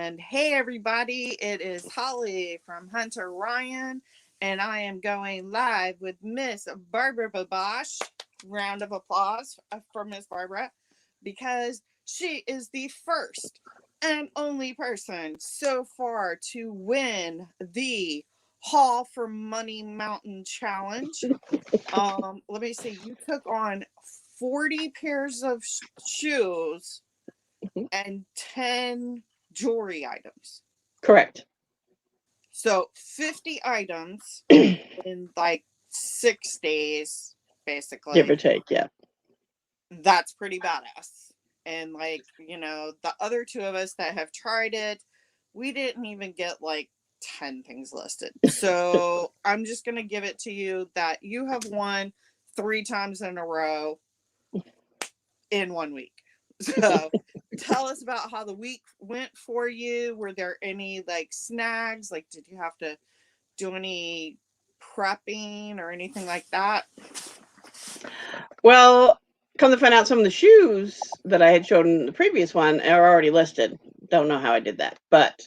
And hey, everybody, it is Holly from Hunter Ryan, and I am going live with Miss Barbara Babash. Round of applause for Miss Barbara because she is the first and only person so far to win the Haul for Money Mountain Challenge. Let me see, you took on 40 pairs of shoes and 10 jewelry items. Correct. So 50 items in like 6 days, Give basically. or take, yeah. That's pretty badass. And like, the other two of us that have tried it, we didn't even get like 10 things listed. So I'm just going to give it to you that you have won 3 times in a row in 1 week. So tell us about how the week went for you. Were there any like snags? Like, did you have to do any prepping or anything like that? Well, come to find out, some of the shoes that I had showed in the previous one are already listed. Don't know how I did that, but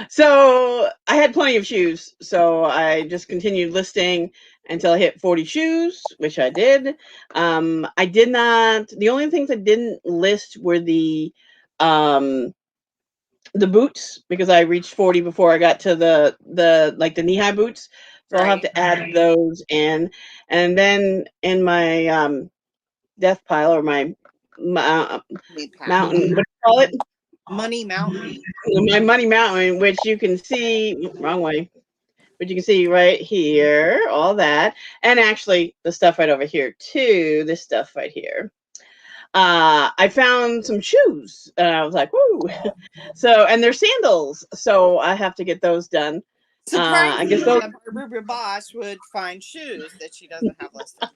so I had plenty of shoes. So I just continued listing until I hit 40 shoes, which I did. I did not. The only things I didn't list were um, the boots, because I reached 40 before I got to the knee high boots. So I'll have Right. to add those in. And then in my death pile, or my mountain, what do you call it? Money Mountain. My money mountain, which you can see, wrong way, but you can see right here, all that. And actually the stuff right over here too, this stuff right here. I found some shoes and I was like, woo. So, and they're sandals. So I have to get those done. I guess Surprising those, that Barbara Bosch would find shoes that she doesn't have listed.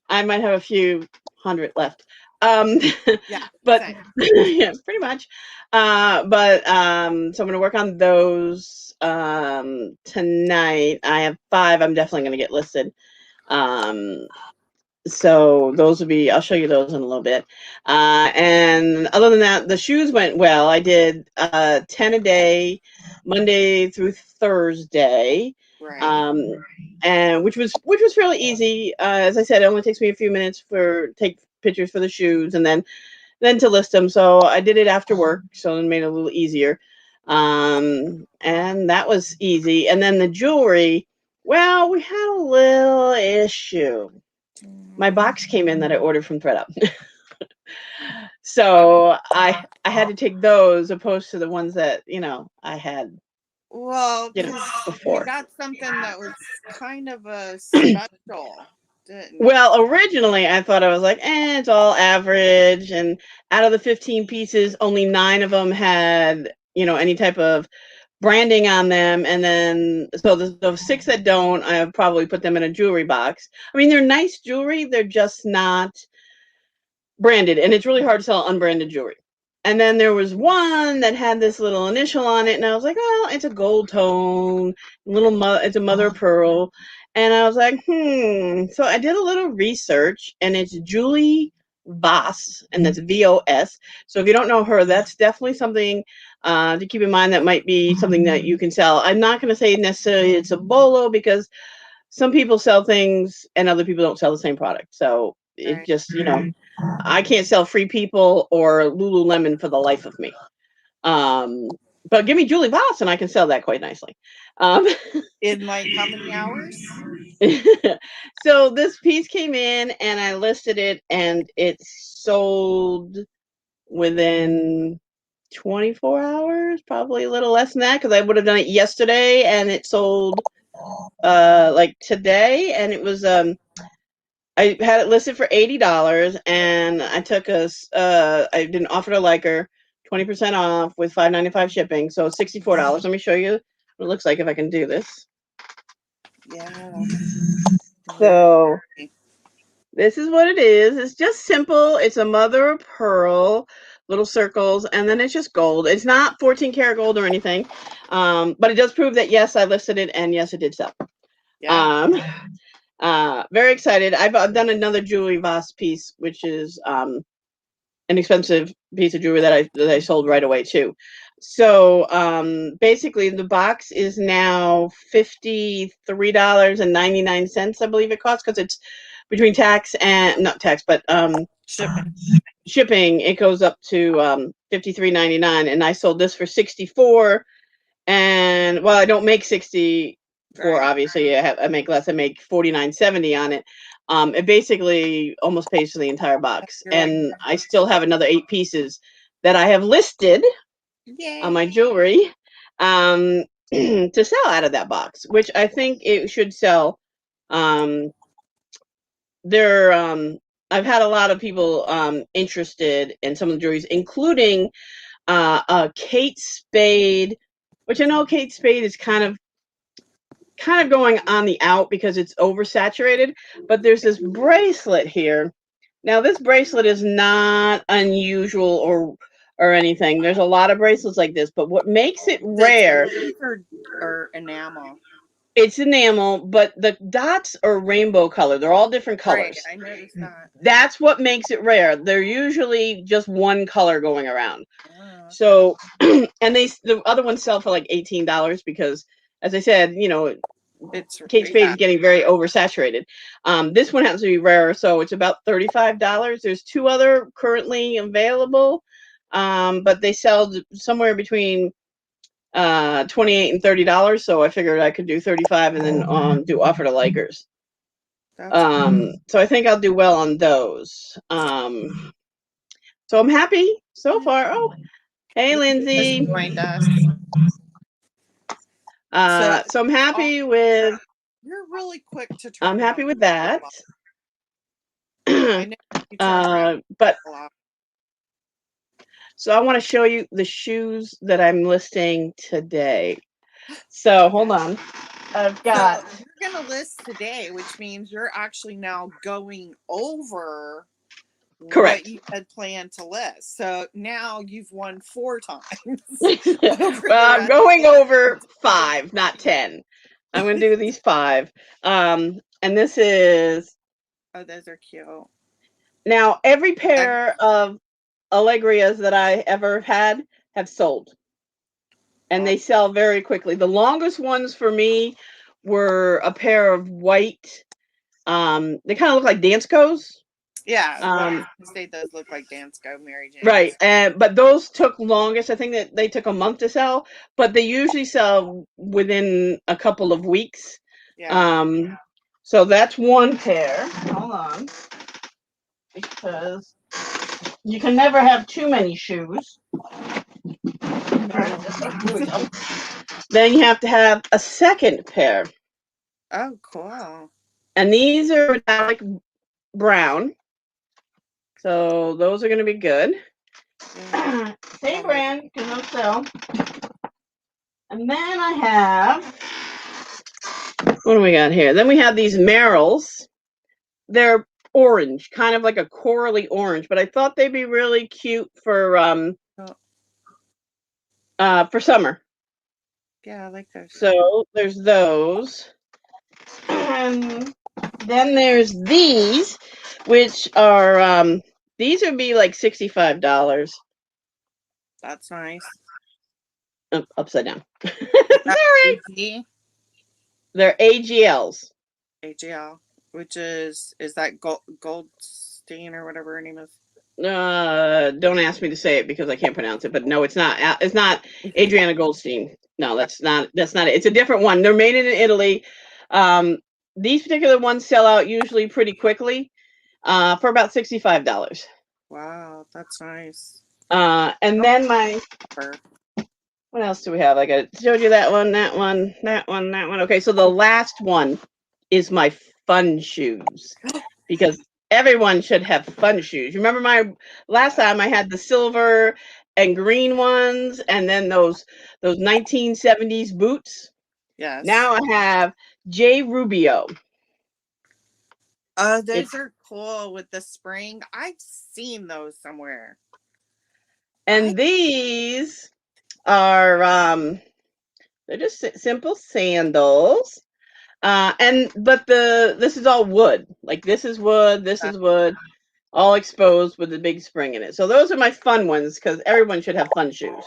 I might have a few hundred left. Um, Yeah, but same. yeah, pretty much. So I'm going to work on those tonight. I have 5. I'm definitely going to get listed. Um, so those will be, I'll show you those in a little bit. And other than that, the shoes went well. I did 10 a day, Monday through Thursday. Right. Um, and which was fairly easy. As I said, it only takes me a few minutes for take pictures for the shoes and then to list them. So I did it after work, so it made it a little easier. And that was easy. And then the jewelry, well, we had a little issue. My box came in that I ordered from ThredUp. Oh, So I had to take those opposed to the ones that, I had, well, because you before. got something that was kind of a special, didn't you? Well, originally I thought, I was like, it's all average. And out of the 15 pieces, only 9 of them had, any type of branding on them. And then, so the 6 that don't, I have probably put them in a jewelry box. I mean, they're nice jewelry. They're just not branded. And it's really hard to sell unbranded jewelry. And then there was one that had this little initial on it, and I was like, "Oh, it's a gold tone, it's a mother of pearl." And I was like, So I did a little research, and it's Julie Voss, and that's VOS. So if you don't know her, that's definitely something to keep in mind. That might be something that you can sell. I'm not going to say necessarily it's a bolo, because some people sell things and other people don't sell the same product. So it Right. just, I can't sell Free People or Lululemon for the life of me. Um, but give me Julie Voss and I can sell that quite nicely. Um, In like how many hours? so this piece came in and I listed it, and it sold within 24 hours, probably a little less than that, because I would have done it yesterday, and it sold like today. And it was I had it listed for $80, and I took I didn't offer to like her 20% off with $5.95 shipping, so $64. Let me show you what it looks like if I can do this. Yeah. So this is what it is. It's just simple. It's a mother of pearl, little circles, and then it's just gold. It's not 14 karat gold or anything, but it does prove that yes, I listed it, and yes, it did sell. Yeah. Um, very excited. I've done another Julie Voss piece, which is an expensive piece of jewelry that I sold right away too. So basically, the box is now $53.99, I believe it costs, because it's between tax and not tax, but Shipping. shipping. It goes up to $53.99, and I sold this for $64. And well, I don't make 64. Right. Obviously, I make less. I make $49.70 on it. It basically almost pays for the entire box, You're like, and I still have another 8 pieces that I have listed on my yay. jewelry to sell out of that box, which I think it should sell. There, I've had a lot of people interested in some of the jewelries, including Kate Spade, which I know Kate Spade is kind of going on the out because it's oversaturated, but there's this bracelet here. Now this bracelet is not unusual or anything. There's a lot of bracelets like this, but what makes it That's rare, or enamel. it's enamel, but the dots are rainbow color. They're all different Right. colors. I noticed that. That's what makes it rare. They're usually just one color going around. Oh, okay. So, and the other ones sell for like $18 because, as I said, It's Kate Spade is getting very oversaturated. This one happens to be rare, so it's about $35. There's 2 other currently available, but they sell somewhere between $28 and $30. So I figured I could do 35 and then do offer to likers. So I think I'll do well on those. So I'm happy so far. Oh, hey, Lindsay. Just joined us. So I'm happy with. You're really quick to turn. I'm happy with that. I know you turn but a lot. so I want to show you the shoes that I'm listing today. So Okay. hold on. I've got. So you're gonna list today, which means you're actually now going over Correct. what you had planned to list. So now you've won 4 times. Well, I'm going over 5, not 10. I'm going to do these 5. And this is. Oh, those are cute. Now, every pair of Allegrias that I ever had have sold. And they sell very quickly. The longest ones for me were a pair of white. They kind of look like Danskos. Yeah, say those look like Dansko, Mary Jane. Right, but those took longest. I think that they took a month to sell, but they usually sell within a couple of weeks. Yeah. So that's one pair. Hold on, because you can never have too many shoes. Then you have to have a second pair. Oh, cool. And these are metallic brown. So those are going to be good. Same brand, because no sell. And then I have, what do we got here? Then we have these Merrills. They're orange, kind of like a corally orange, but I thought they'd be really cute for summer. Yeah, I like those. So there's those. And then there's these, which are these would be like $65. That's nice. Upside down. Sorry. They're AGLs. AGL, which is that Goldstein or whatever her name is. Don't ask me to say it because I can't pronounce it. But no, it's not. It's not Adriana Goldstein. No, that's not it. It's a different one. They're made in Italy. These particular ones sell out usually pretty quickly, for about $65. Wow, that's nice. And then what else do we have? Like I showed you that one, that one, that one, that one. Okay, so the last one is my fun shoes, because everyone should have fun shoes. Remember my last time I had the silver and green ones, and then those 1970s boots. Yes. Now I have J. Rubio. Oh, those are cool with the spring. I've seen those somewhere. And these are they're just simple sandals. But this is all wood. Like this is wood, this is wood. all exposed with a big spring in it. So those are my fun ones because everyone should have fun shoes.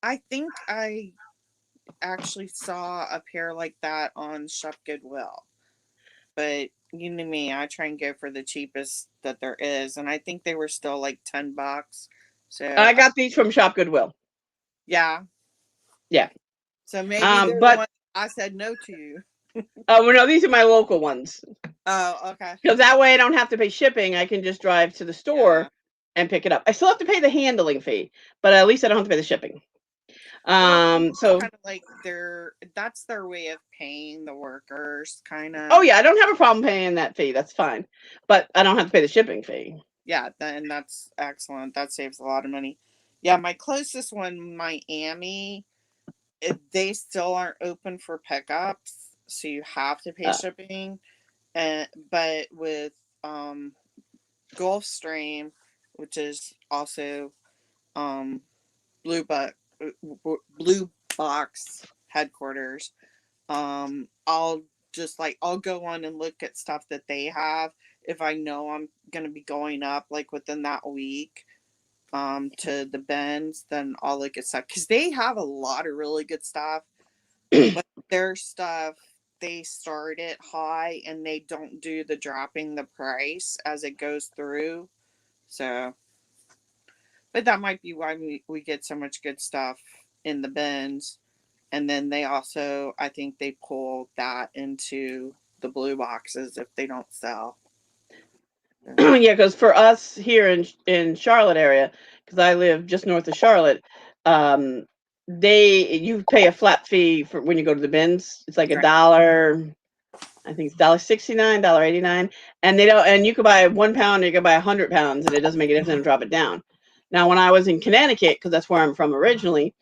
I think I actually saw a pair like that on Shop Goodwill. But you know me, I try and go for the cheapest that there is, and I think they were still like $10. So I got these from Shop Goodwill. yeah, Yeah. so maybe they're the But ones I said no to. well, no, these are my local ones Oh, okay. because that way I don't have to pay shipping. I can just drive to the Yeah. store and pick it up. I still have to pay the handling fee, but at least I don't have to pay the shipping. Well, I think it's So kind of like that's their way of paying the workers, kind oh of. yeah, I don't have a problem paying that fee. That's fine, but I don't have to pay the shipping fee. Yeah, then that's excellent. That saves a lot of money. Yeah, my closest one, Miami, they still aren't open for pickups, so you have to pay Uh, shipping. And but with um Gulfstream, which is also um Blue Box Blue Box headquarters, I'll just like I'll go on and look at stuff that they have if I know I'm gonna be going up like within that week to the bends, then I'll look at stuff because they have a lot of really good stuff, but their stuff they start it high and they don't do the dropping the price as it goes through. So but that might be why we get so much good stuff in the bins. And then they also, I think they pull that into the blue boxes if they don't sell. So, yeah, because for us here in Charlotte area, because I live just north of Charlotte, um, you pay a flat fee for when you go to the bins. It's like a right. dollar. I think it's $1.69, $1.89, and they don't. And you could buy 1 pound, or you could buy 100 pounds, and it doesn't make a difference to drop it down. Now, when I was in Connecticut, because that's where I'm from originally,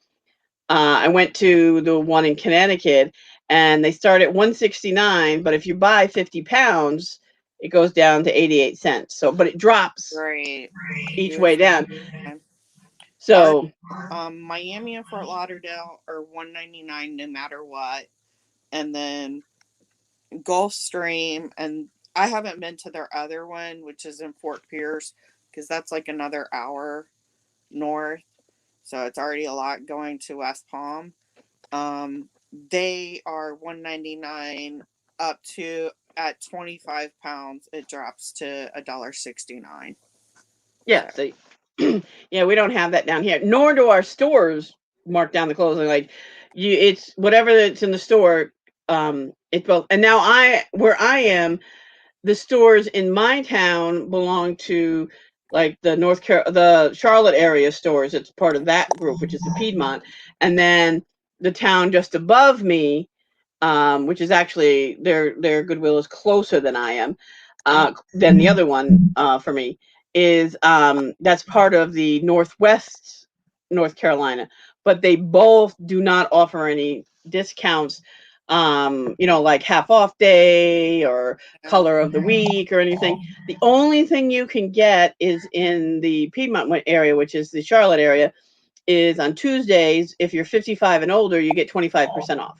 I went to the one in Connecticut, and they start at 169, but if you buy 50 pounds, it goes down to 88 cents. So, but it drops Right. each Yours way down. time. Our So, Miami and Fort Lauderdale are 199 no matter what. And then Gulfstream, and I haven't been to their other one, which is in Fort Pierce, because that's like another hour north. So it's already a lot going to West Palm. They are 199 up to at 25 pounds. It drops to $1.69. yeah, So so yeah, we don't have that down here. Nor do our stores mark down the clothing. Like it's whatever that's in the store. It's both. And now where I am, the stores in my town belong to like the Charlotte area stores. It's part of that group, which is the Piedmont, and then the town just above me, which is actually their Goodwill is closer than I am, than the other one for me is that's part of the Northwest North Carolina, but they both do not offer any discounts. Like half off day or yeah. color of the week or anything. The only thing you can get is in the Piedmont area, which is the Charlotte area, is on Tuesdays. If you're 55 and older, you get 25% off,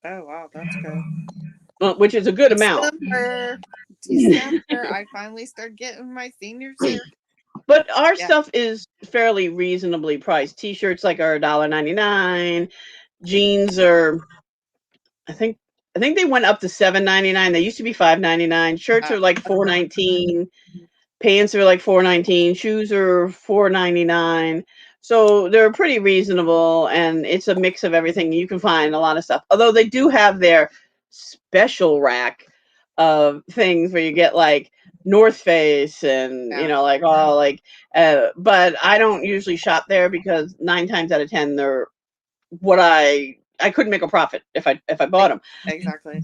Oh wow, that's good. which is a good amount. December, December. I finally start getting my senior cert. But our Yeah, stuff is fairly reasonably priced. T-shirts like are $1.99. Jeans are, I think, I think they went up to $7.99. They used to be $5.99. Shirts are like $4.19. Pants are like $4.19. Shoes are $4.99. So they're pretty reasonable, and it's a mix of everything. You can find a lot of stuff. Although they do have their special rack of things where you get like North Face and yeah, like all like. But I don't usually shop there because 9 times out of 10 they're what I couldn't make a profit if I bought them. exactly.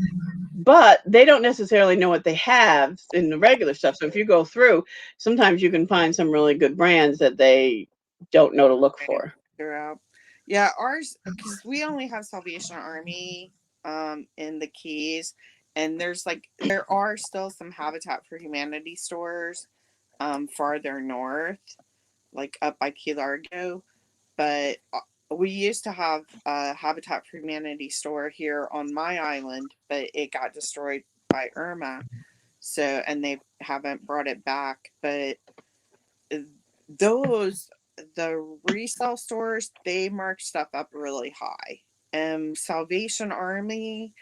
But they don't necessarily know what they have in the regular stuff. So if you go through, sometimes you can find some really good brands that they don't know to look Right. for. Throughout. Yeah, ours because we only have Salvation Army in the Keys, and there are still some Habitat for Humanity stores farther north, like up by Key Largo. But we used to have a Habitat for Humanity store here on my island, but it got destroyed by Irma. So, and they haven't brought it back, but those, the resale stores, they mark stuff up really high. Salvation Army,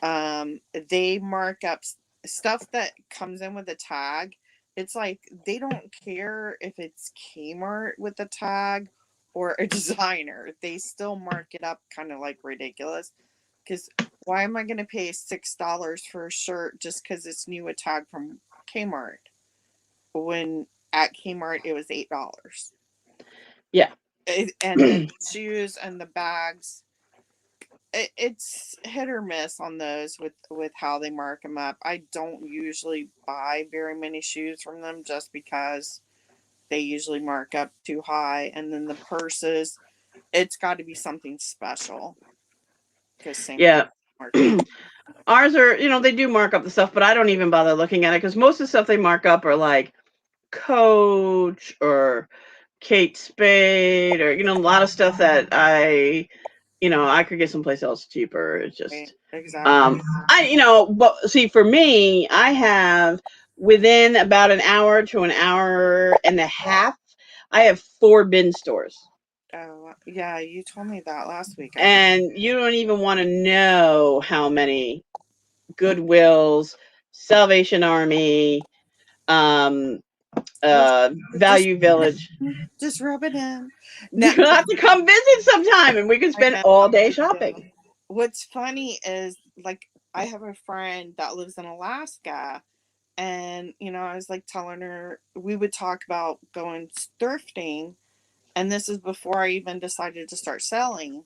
they mark up stuff that comes in with a tag. It's like they don't care if it's Kmart with a tag or a designer. They still mark it up kind of like ridiculous. Because why am I going to pay $6 for a shirt just because it's new a tag from Kmart when at Kmart it was $8? Yeah. And then the shoes and the bags, it's hit or miss on those with how they mark them up. I don't usually buy very many shoes from them just because they usually mark up too high. And then the purses, it's got to be something special because same thing Yeah. marking up. Ours are, they do mark up the stuff, but I don't even bother looking at it because most of the stuff they mark up are like Coach or Kate Spade or, a lot of stuff that I could get someplace else cheaper. It's Right, just, exactly. but see, for me, I have within about an hour to an hour and a half, I have 4 bin stores. Oh yeah, you told me that last week, I think. And you don't even want to know how many Goodwills, Salvation Army, um, Just just Value Village. just rub it in. Now, You'll have to come visit sometime and we can I spend know. all day shopping. What's funny is like I have a friend that lives in Alaska, and I was like telling her we would talk about going thrifting, and this is before I even decided to start selling.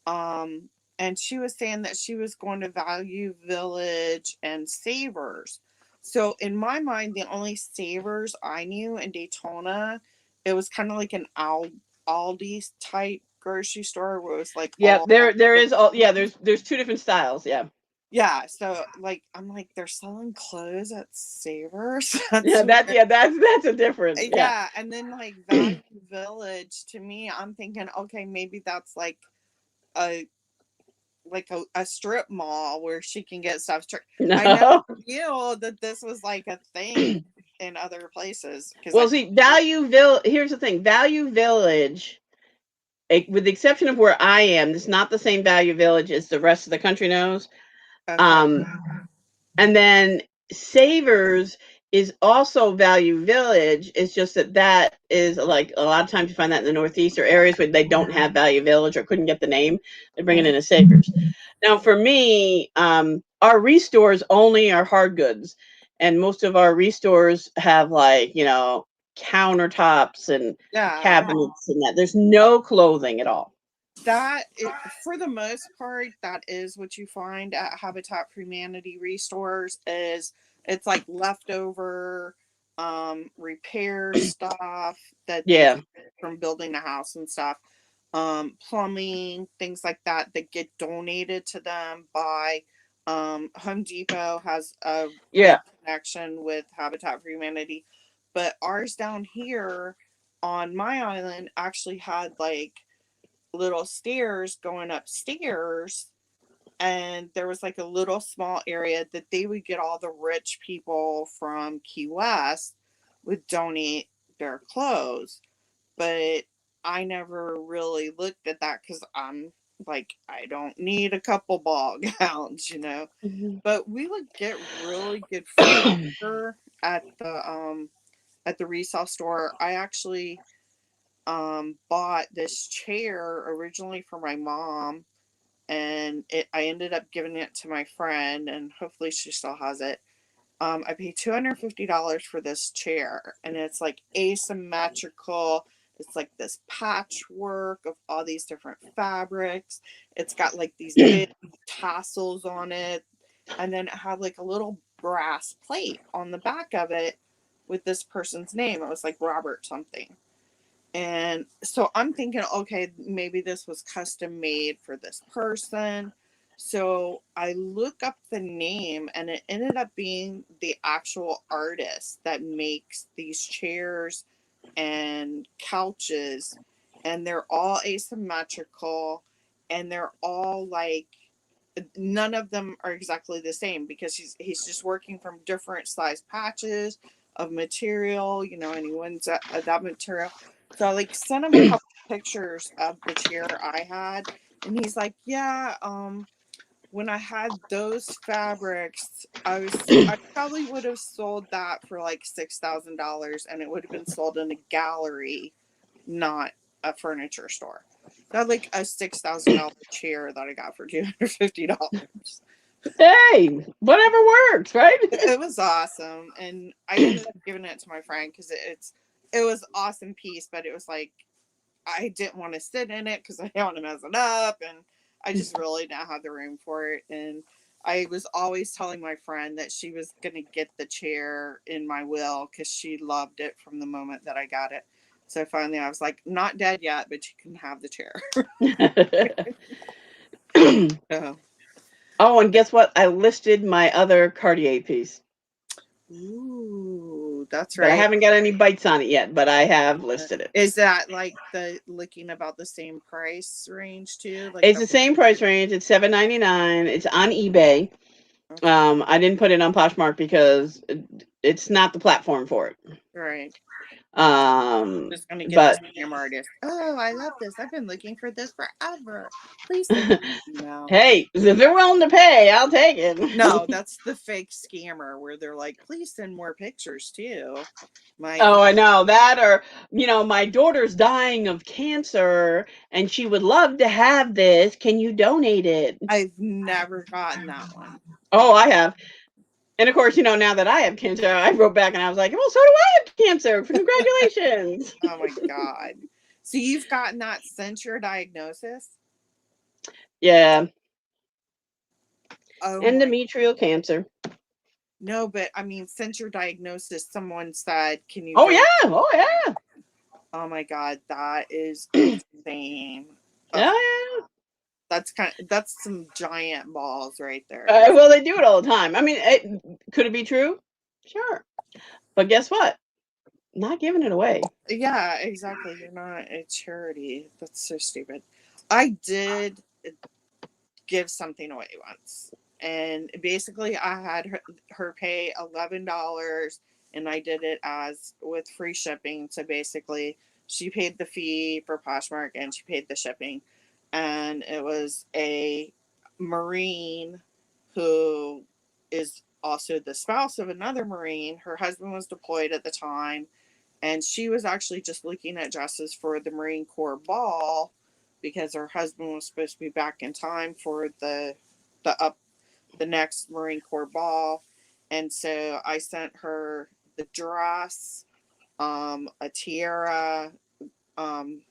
Um, and she was saying that she was going to Value Village and Savers. So in my mind, the only Savers I knew in Daytona, it was kind of like an Aldi type grocery store where it was like Yeah, all there is all, yeah, there's 2 different styles. Yeah. yeah. So like I'm like they're selling clothes at Savers. That's Yeah, weird. that's a difference. Yeah. Yeah, and then like Value Village to me, I'm thinking okay, maybe that's a a strip mall where she can get stuff. I never No. knew that this was like a thing in other places because Well, I see, Value Village, here's the thing. Value Village, with the exception of where I am, it's not the same Value Village as the rest of the country knows. okay, Um, and then Savers is also Value Village. It's just that is like a lot of times you find that in the Northeast or areas where they don't have Value Village or couldn't get the name. They bring it in as Savers. Now, for me, our restores only are hard goods, and most of our restores have like countertops and yeah, cabinets and that. There's no clothing at all. for the most part that is what you find at Habitat for Humanity restores is it's like leftover repair stuff that they Yeah, find from building a house and stuff, plumbing, things like that that get donated to them by Home Depot has a yeah, good connection with Habitat for Humanity, but ours down here on my island actually had like little stairs going upstairs, and there was like a little small area that they would get all the rich people from Key West would donate their clothes, but I never really looked at that because I'm like I don't need a couple ball gowns. Mhm. But we would get really good furniture at the resale store. I actually bought this chair originally for my mom, and I ended up giving it to my friend, and hopefully she still has it. I paid $250 for this chair, and it's like asymmetrical. It's like this patchwork of all these different fabrics. It's got like these big tassels on it, and then it had like a little brass plate on the back of it with this person's name. It was like Robert something. And so I'm thinking, okay, maybe this was custom made for this person. So I look up the name, and it ended up being the actual artist that makes these chairs and couches. And they're all asymmetrical, and they're all like none of them are exactly the same because he's just working from different size patches of material, you know, and he wins that material. So I like sent him a couple pictures of the chair I had, and he's like, yeah, when I had those fabrics, I probably would have sold that for like $6,000, and it would have been sold in a gallery, not a furniture store. So I had like a $6,000 chair that I got for $250. Hey, whatever works, right? It was awesome, and I ended up giving it to my friend because it was awesome piece, but it was like I didn't want to sit in it because I didn't want to mess it up, and I just really didn't have the room for it. And I was always telling my friend that she was going to get the chair in my will because she loved it from the moment that I got it. So finally, I was like, not dead yet, but you can have the chair. So, Oh, and guess what? I listed my other Cartier piece, ooh, that's but I right. haven't got any bites on it yet. But I have listed it. Is that like the looking about the same price range too? Like It's the the same price range. It's $7.99. It's on eBay. okay, I didn't put it on Poshmark because it's not the platform for it. right. Just gonna get the But scam artist. Oh, I love this. I've been looking for this forever. Please send me an email. hey, if they're willing to pay, I'll take No, it. that's the fake scammer where they're like, please send more pictures too. My Oh, I know that. Or, my daughter's dying of cancer and she would love to have this. Can you donate it? I've never gotten that one. Oh, I have. And of course, now that I have cancer, I wrote back and I was like, well, so do I have cancer. Congratulations. Oh my god. So you've gotten that since your diagnosis? Yeah. Oh my Endometrial cancer. no, but I mean since your diagnosis, someone said, can you Oh, donate? yeah. Oh, yeah. Oh my god, that is insane. Ugh, Oh, that's some giant balls right there. yeah. Well, they do it all the time. I mean, could it be true? Sure. But guess what? Not giving it away. Yeah, exactly. You're not a charity. That's so stupid. I did give something away once. And basically I had her pay $11 and I did it as with free shipping. So basically she paid the fee for Poshmark and she paid the shipping. And it was a Marine who is also the spouse of another Marine. Her husband was deployed at the time and she was actually just looking at dresses for the Marine Corps ball because her husband was supposed to be back in time for the next Marine Corps ball. And so I sent her the dress, a tiara, um,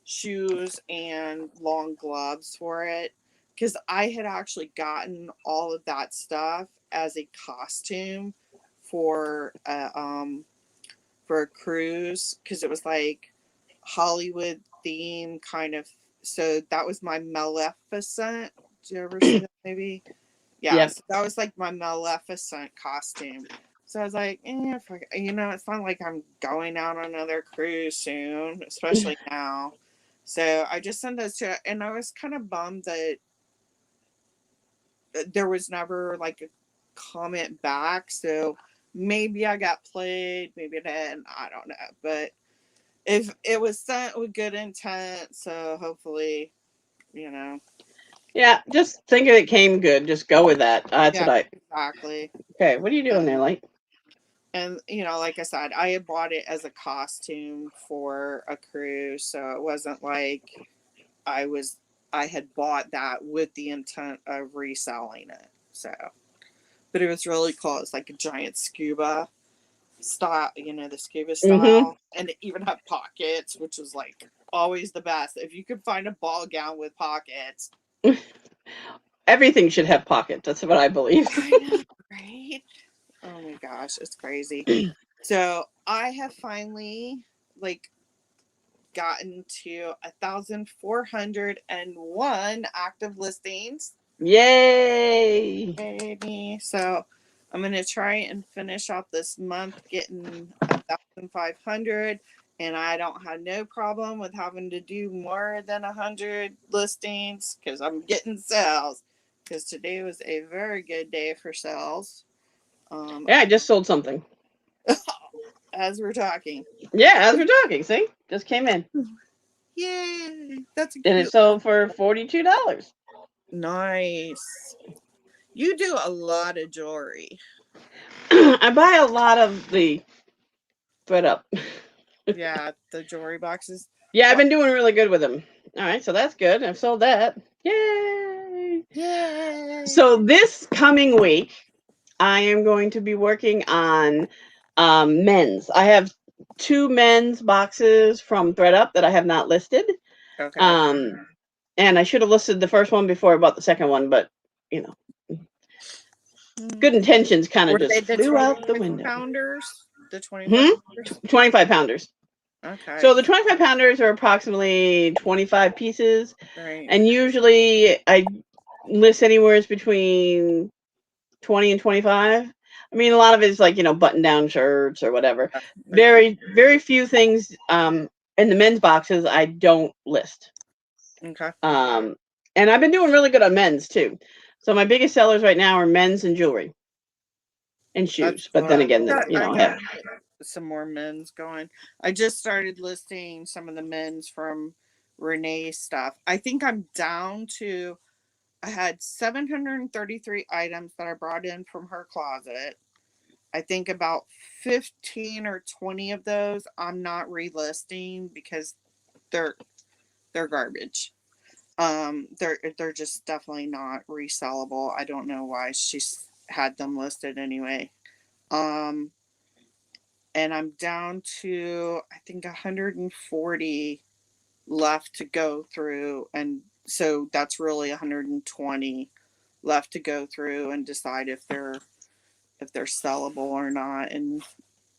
shoes, and long gloves for it. Because I had actually gotten all of that stuff as a costume for for a cruise because it was like Hollywood theme kind of. So that was my Maleficent. Did you ever see that movie? Yeah, Yep. so that was like my Maleficent costume. So I was like, it's not like I'm going out on another cruise soon, especially now. So I just sent those to, and I was kind of bummed that there was never like a comment back. So maybe I got played, maybe I didn't. I don't know, but if it was sent with good intent, so hopefully, you know. Yeah, just think it came good. Just go with that. That's Yeah, what I. exactly. Okay, what are you doing there, Light? And like I said, I had bought it as a costume for a cruise, so it wasn't like I was I had bought that with the intent of reselling it. So, but it was really cool. It's like a giant scuba style, the scuba Mm-hmm. style, and it even had pockets, which was like always the best. If you could find a ball gown with pockets, Everything should have pockets. That's what I believe. I know, right? Oh my gosh, it's crazy. So I have finally like gotten to 1,401 active listings. Yay! Baby. So I'm gonna try and finish off this month getting 1,500, and I don't have no problem with having to do more than 100 listings because I'm getting sales. because today was a very good day for sales. Um, Yeah, I just sold something. as we're talking. Yeah, as we're talking, see? Just came in. Yay! That's a And it cute sold little. for $42. Nice. You do a lot of jewelry. I buy a lot of the thread up. Yeah, the jewelry boxes. Yeah, I've Well, been doing really good with them. All right, so that's good. I've sold that. Yay! yay! So this coming week, I am going to be working on men's. I have two men's boxes from thredUP that I have not listed. Okay. Um, and I should have listed the first one before I bought the second one, but you know, Hmm. good intentions kind of Were just they the flew out the 25 window. pounders? The 25 Hmm? pounders? 25 pounders. Okay. So the 25 pounders are approximately 25 pieces. Right. And usually I list anywhere between 20 and 25. I mean, a lot of it is like, button down shirts or whatever. Yeah. Very, very few things in the men's boxes I don't list. Okay. Um, and I've been doing really good on men's too. So my biggest sellers right now are men's and jewelry and That's shoes. But then cool. again, I I got have. some more men's going. I just started listing some of the men's from Renee's stuff. I think I'm down to, I had 733 items that I brought in from her closet. I think about 15 or 20 of those I'm not relisting because they're they're garbage. They're just definitely not resellable. I don't know why she's had them listed anyway. Um, and I'm down to I think 140 left to go through, and so that's really 120 left to go through and decide if they're sellable or not. And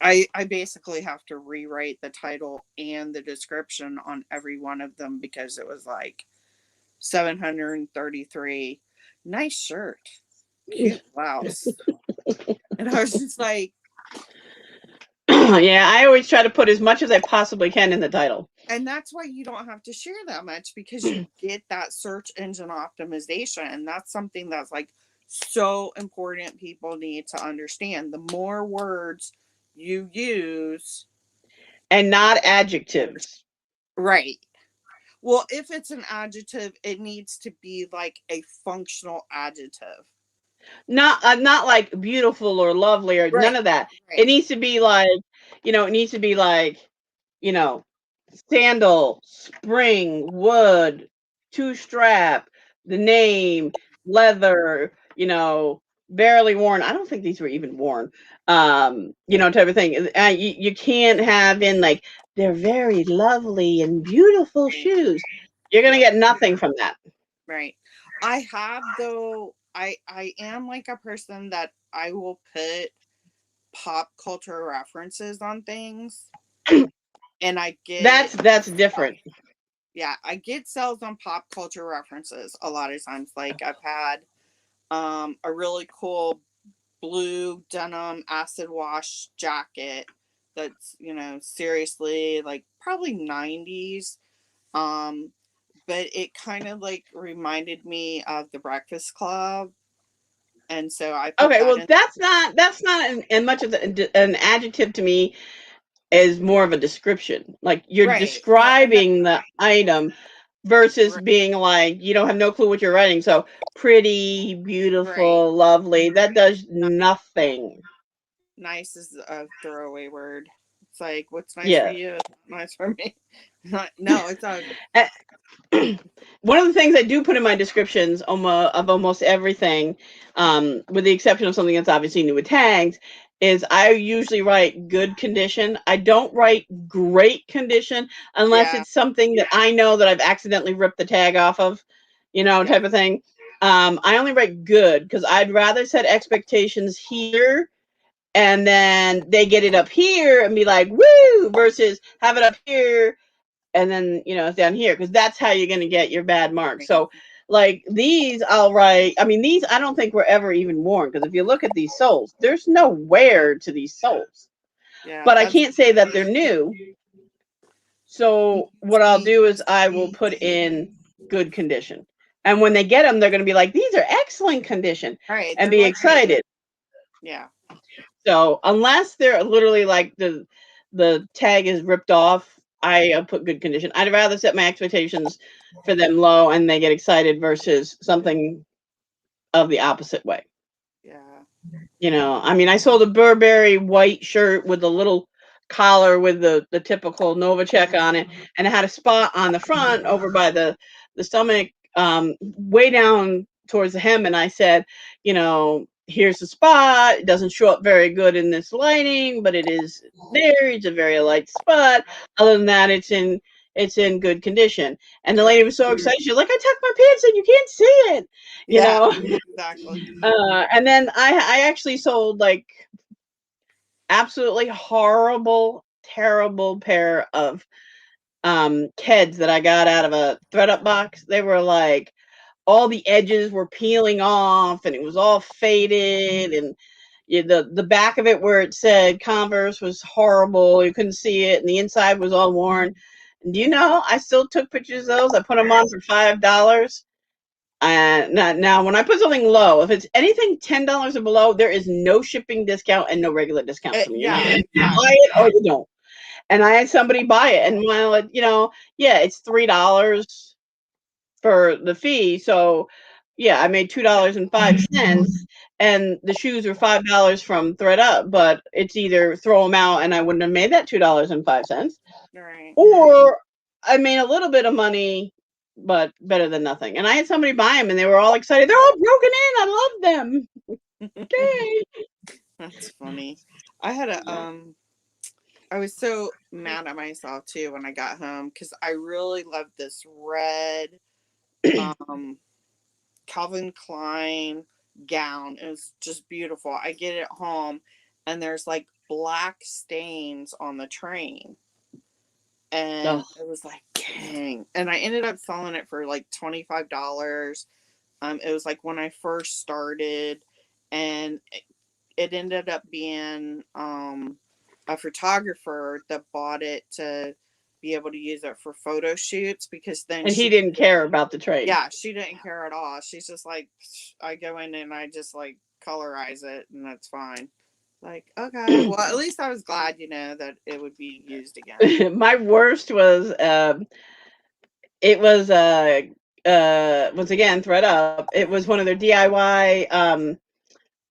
I basically have to rewrite the title and the description on every one of them because it was like 733. Nice shirt, cute blouse. And I was just like, Yeah, I always try to put as much as I possibly can in the title. and that's why you don't have to share that much because you get that search engine optimization. And that's something that's like so important. People need to understand the more words you use, And not adjectives. right? Well, if it's an adjective, it needs to be like a functional adjective. Not like beautiful or lovely or none Right. of that. It Right. needs to be like, it needs to be like, you know, sandal, spring, wood, two strap, the name, leather, barely worn. I don't think these were even worn. Type of thing. You can't have in like they're very lovely and beautiful Right. shoes. You're gonna Yeah. get nothing from that. Right. I have though I am like a person that I will put pop culture references on things and I get That's different. yeah, I get sales on pop culture references a lot of times. Like I've had a really cool blue denim acid wash jacket that's, seriously like probably 90s. Um but it kind of like reminded me of the Breakfast Club, and so I put Okay, that well, in. that's not as much of an adjective to me as more of a description. Like you're Right. No, and that, describing the item versus right, being like you don't have no clue what you're writing. So pretty, right. beautiful, lovely. That does nothing. Nice is a throwaway word. It's like, what's nice for Yeah. you is not nice for me. No, it's a One of the things I do put in my descriptions of almost everything, with the exception of something that's obviously new with tags, is I usually write good condition. I don't write great condition unless yeah, it's something that I know that I've accidentally ripped the tag off of, yeah, type of thing. I only write good because I'd rather set expectations here and then they get it up here and be like, woo, versus have it up here and then it's down here because that's how you're going to get your bad marks. right. So like these I'll write, I mean these I don't think were ever even worn because if you look at these soles there's no wear to these soles, Yeah, but I that's can't say that they're new. So what I'll me. do is I will put in good condition, And when they get them, they're going to be like, these are excellent condition Right. and They're be like new. excited. Yeah. So unless they're literally like the tag is ripped off, I put good condition. I'd rather set my expectations for them low and they get excited versus something of the opposite way. Yeah. I mean, I sold a Burberry white shirt with a little collar with the typical Novacek on it, and it had a spot on the front over by the stomach, way down towards the hem. And I said, here's the spot. It doesn't show up very good in this lighting, but it is there. It's a very light spot. Other than that, it's in good condition. And the lady was so excited. She's like, I tucked my pants in. You can't see it. You Yeah. know. Exactly. And then I actually sold like absolutely horrible, terrible pair of Keds that I got out of a thread-up box. They were like all the edges were peeling off, and it was all faded, and the back of it where it said Converse was horrible. You couldn't see it, and the inside was all worn. And do you know? I still took pictures of those. I put them on for $5. Now, when I put something low, if it's anything $10 or below, there is no shipping discount and no regular discount for me. You're not Yeah. going to buy Exactly. it or you don't. And I had somebody buy it, and while yeah, it's $3 for the fee. So yeah, I made $2.05, and the shoes were $5 from ThreadUp. But it's either throw them out, and I wouldn't have made that $2.05, Right. or I made a little bit of money, but better than nothing. And I had somebody buy them, and they were all excited. They're all broken in. I love them. Yay! That's funny. I had a I was so mad at myself too when I got home because I really loved this red um Calvin Klein gown. It was just beautiful. I get it home and there's like black stains on the train. And Oh, it was like, dang. And I ended up selling it for like $25. It was like when I first started, and it ended up being a photographer that bought it to be able to use it for photo shoots because then and he she, didn't care about the trade. yeah, she didn't care at all. She's just like, I go in and I just like colorize it and that's fine. Like, okay, well, at least I was glad, that it would be used again. My worst was it was once again ThreadUp. It was one of their DIY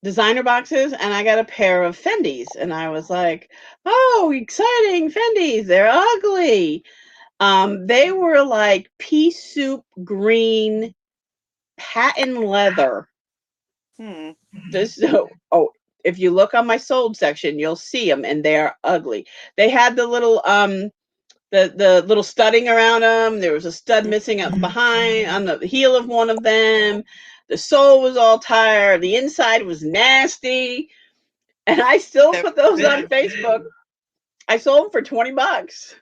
designer boxes, and I got a pair of Fendi's, and I was like, "Oh, exciting Fendi's! They're ugly." They were like pea soup green patent leather. Hmm. This oh, if you look on my sold section, you'll see them, and they are ugly. They had the little studding around them. There was a stud missing up behind on the heel of one of them. The sole was all tired. The inside was nasty. And I still put those on Facebook. I sold them for $20.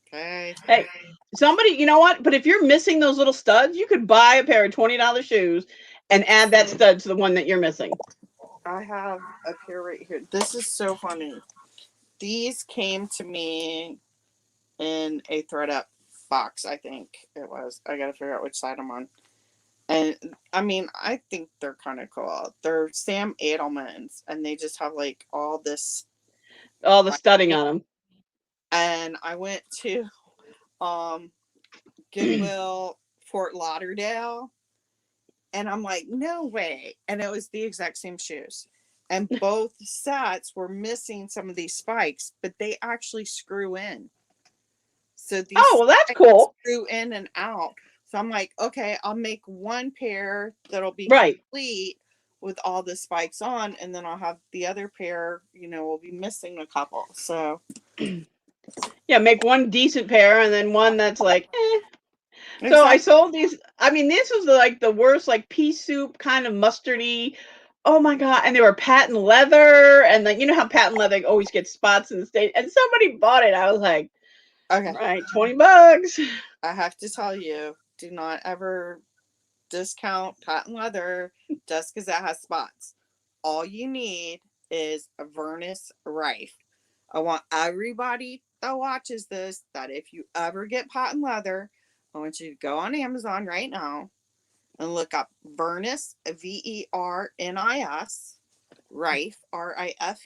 Okay. Hey, somebody, you know what? But if you're missing those little studs, you could buy a pair of $20 shoes and add that stud to the one that you're missing. I have a pair right here. This is so funny. These came to me in a thread up box, I think it was. I gotta figure out which side I'm on. And I mean, I think they're kind of cool. They're Sam Edelman's, and they just have like all this. All the studding on them. And I went to um Goodwill Fort Lauderdale, and I'm like, no way. And it was the exact same shoes. And both sets were missing some of these spikes, but they actually screw in. So Oh, these well, that's spikes cool. screw in and out. So I'm like, okay, I'll make one pair that'll be Right. complete with all the spikes on, and then I'll have the other pair, will be missing a couple. So Yeah, make one decent pair and then one that's like, eh. So I exactly. sold these. I mean, this was like the worst, like pea soup kind of mustardy. Oh my god! And they were patent leather, and like how patent leather always gets spots in the state. And somebody bought it. I was like, Okay. all right, $20. I have to tell you, do not ever discount patent leather just because it has spots. All you need is a Vernus Rife. I want everybody that watches this that if you ever get patent leather, I want you to go on Amazon right now and look up Vernis, Vernis, Rife, Rife.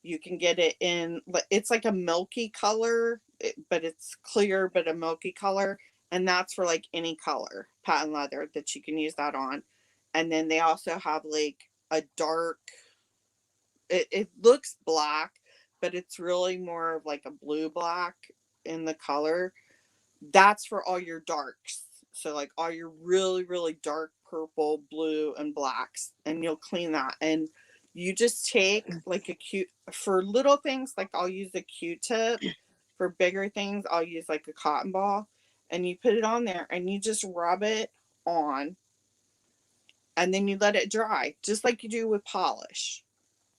You can get it in, it's like a milky color, but it's clear, but a milky color. And that's for like any color patent leather that you can use that on. And then they also have like a dark, it looks black, but it's really more of like a blue black in the color. That's for all your darks. So like all your really, really dark purple, blue, and blacks. And you'll clean that. And you just take like for little things, like I'll use a Q-tip. For bigger things, I'll use like a cotton ball. And you put it on there and you just rub it on. And then you let it dry, just like you do with polish.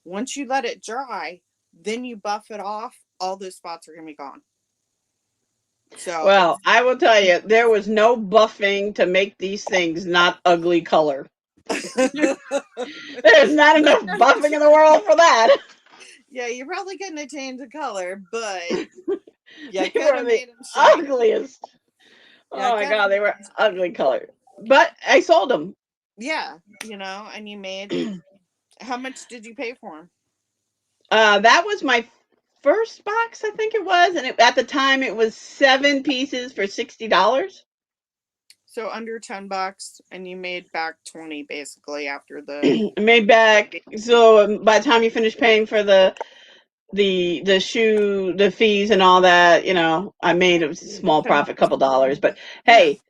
Once you let it dry, then you buff it off, all those spots are going to be gone. So Well, I will tell you, there was no buffing to make these things not ugly color. There's not enough buffing in the world for that. Yeah, you're probably getting a change of color, but you They could were have the made them shine. ugliest. Yeah, Oh my God, they were ugly color. But I sold them. yeah, and you made. How much did you pay for them? That was my first box, I think it was, and at the time it was 7 pieces for $60. So under $10, and you made back 20 basically after the. Made back. So by the time you finish paying for the shoe, the fees, and all that, I made a small profit, couple dollars. But Yeah, hey,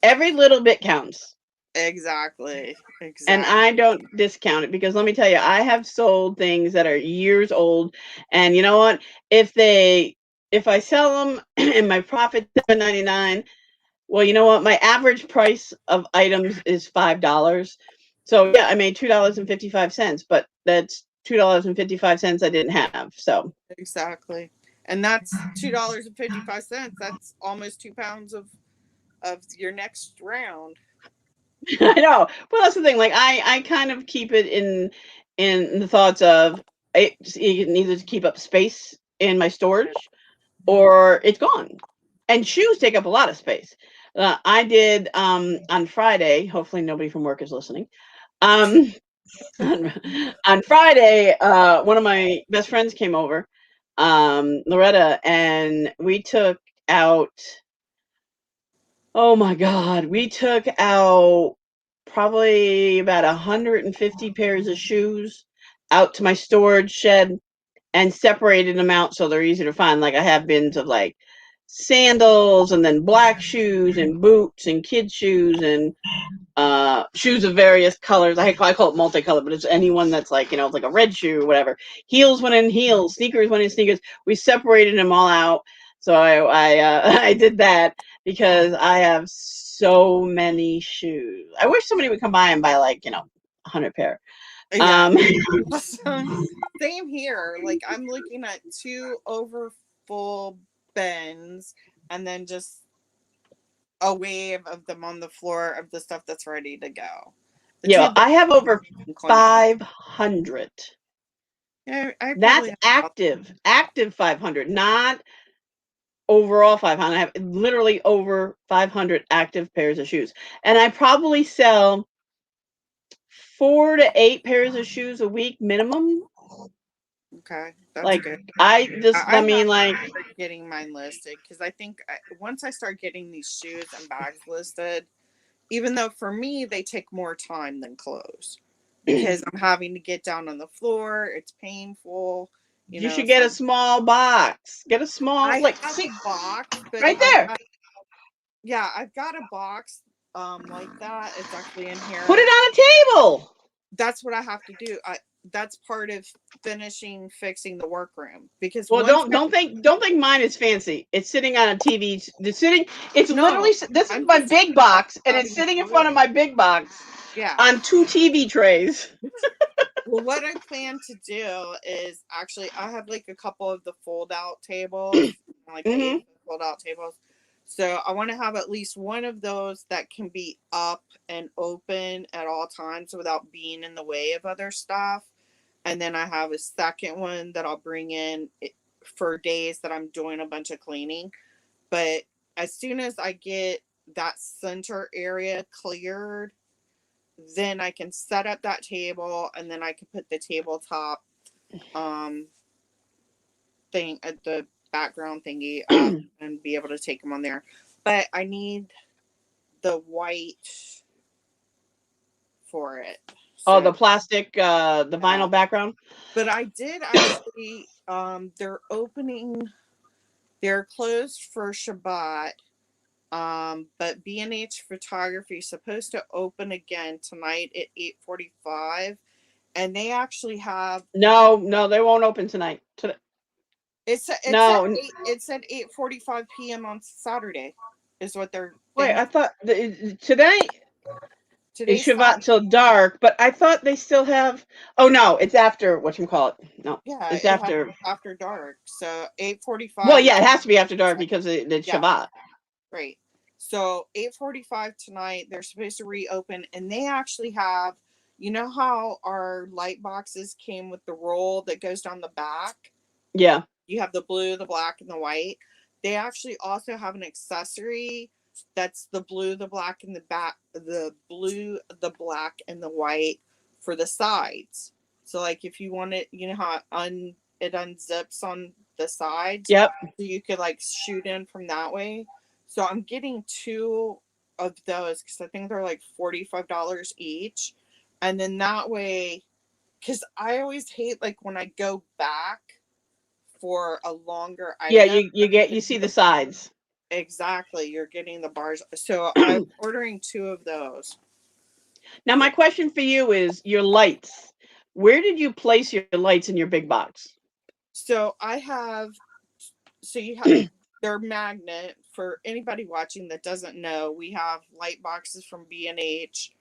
every little bit counts. exactly. And I don't discount it, because let me tell you, I have sold things that are years old, and you know what? If I sell them and my profit $7.99, well, you know what? My average price of items is $5. So yeah, I made $2.55, but that's $2.55 I didn't have. So Exactly. And that's $2.55. That's almost 2 pounds of your next round. I know. Well, that's the thing. Like I kind of keep it in the thoughts of it needs to keep up space in my storage, or it's gone. And shoes take up a lot of space. I did on Friday. Hopefully, nobody from work is listening. Um, on Friday, one of my best friends came over, Loretta, and we took out. Oh my God, we took out probably about 150 pairs of shoes out to my storage shed and separated them out so they're easy to find. Like I have bins of like sandals, and then black shoes and boots and kids shoes, and shoes of various colors. I call it multicolored, but it's anyone that's like, like a red shoe or whatever. Heels went in heels, sneakers went in sneakers. We separated them all out. So I did that because I have so many shoes. I wish somebody would come by and buy like, 100 pair. Yeah. Awesome. Same here. Like I'm looking at 2 over full bins and then just a wave of them on the floor of the stuff that's ready to go. The Yeah, two I have over clean. 500. Yeah, I That's probably have. active 500, not overall 500. I have literally over 500 active pairs of shoes, and I probably sell 4 to 8 pairs of shoes a week minimum. Okay, that's Like good. I I have mean, to like, start getting mine listed because I think once I start getting these shoes and bags listed, even though for me they take more time than clothes because I'm having to get down on the floor. It's painful, you should get So a small box. Get a small, I like, have a see, box, but right there. I've got a box like that. It's actually in Put it here. on a table. That's what I have to do. That's part of fixing the workroom because Well, once don't think mine is fancy. It's sitting on a TV. It's literally, no, this is I'm my just big talking about box, and it's having sitting in front of room. my big box Yeah. on 2 TV trays. Well, what I plan to do is actually I have like a couple of the fold out tables, like the Hmm. 8 fold out tables. So I want to have at least one of those that can be up and open at all times without being in the way of other stuff. And then I have a second one that I'll bring in for days that I'm doing a bunch of cleaning. But as soon as I get that center area cleared, then I can set up that table, and then I can put the tabletop thing at the background thingy up and be able to take them on there. But I need the white for it. Oh, So the plastic, the vinyl background. but I did actually they're opening, they're closed for Shabbat. But B&H Photography is supposed to open again tonight at 8:45, and they actually have No, they won't open tonight. No, it said 8:45 p.m. on Saturday is what wait. I thought today is today's Shabbat Saturday. till dark, but I thought they still have. Oh no, it's after whatchamacallit. No, Yeah, it's it has after. after dark. So Well, 8:45 yeah, it has to be after dark because it's yeah, Shabbat. right. So 8:45 tonight, they're supposed to reopen, and they actually have, you know how our light boxes came with the roll that goes down the back? Yeah. You have the blue, the black, and the white. They actually also have an accessory that's the blue, the black, and the back, the blue, the black, and the white for the sides. So like if you want it, you know how it unzips on the sides, Yep. so you could like shoot in from that way. So I'm getting two of those because I think they're like $45 each, and then that way, because I always hate like when I go back for a longer Yeah, item. you see the sides. Exactly, you're getting the bars. So I'm ordering two of those. Now my question for you is your lights. Where did you place your lights in your big box? So I have, so you have, they're magnet. For anybody watching that doesn't know, we have light boxes from B&H.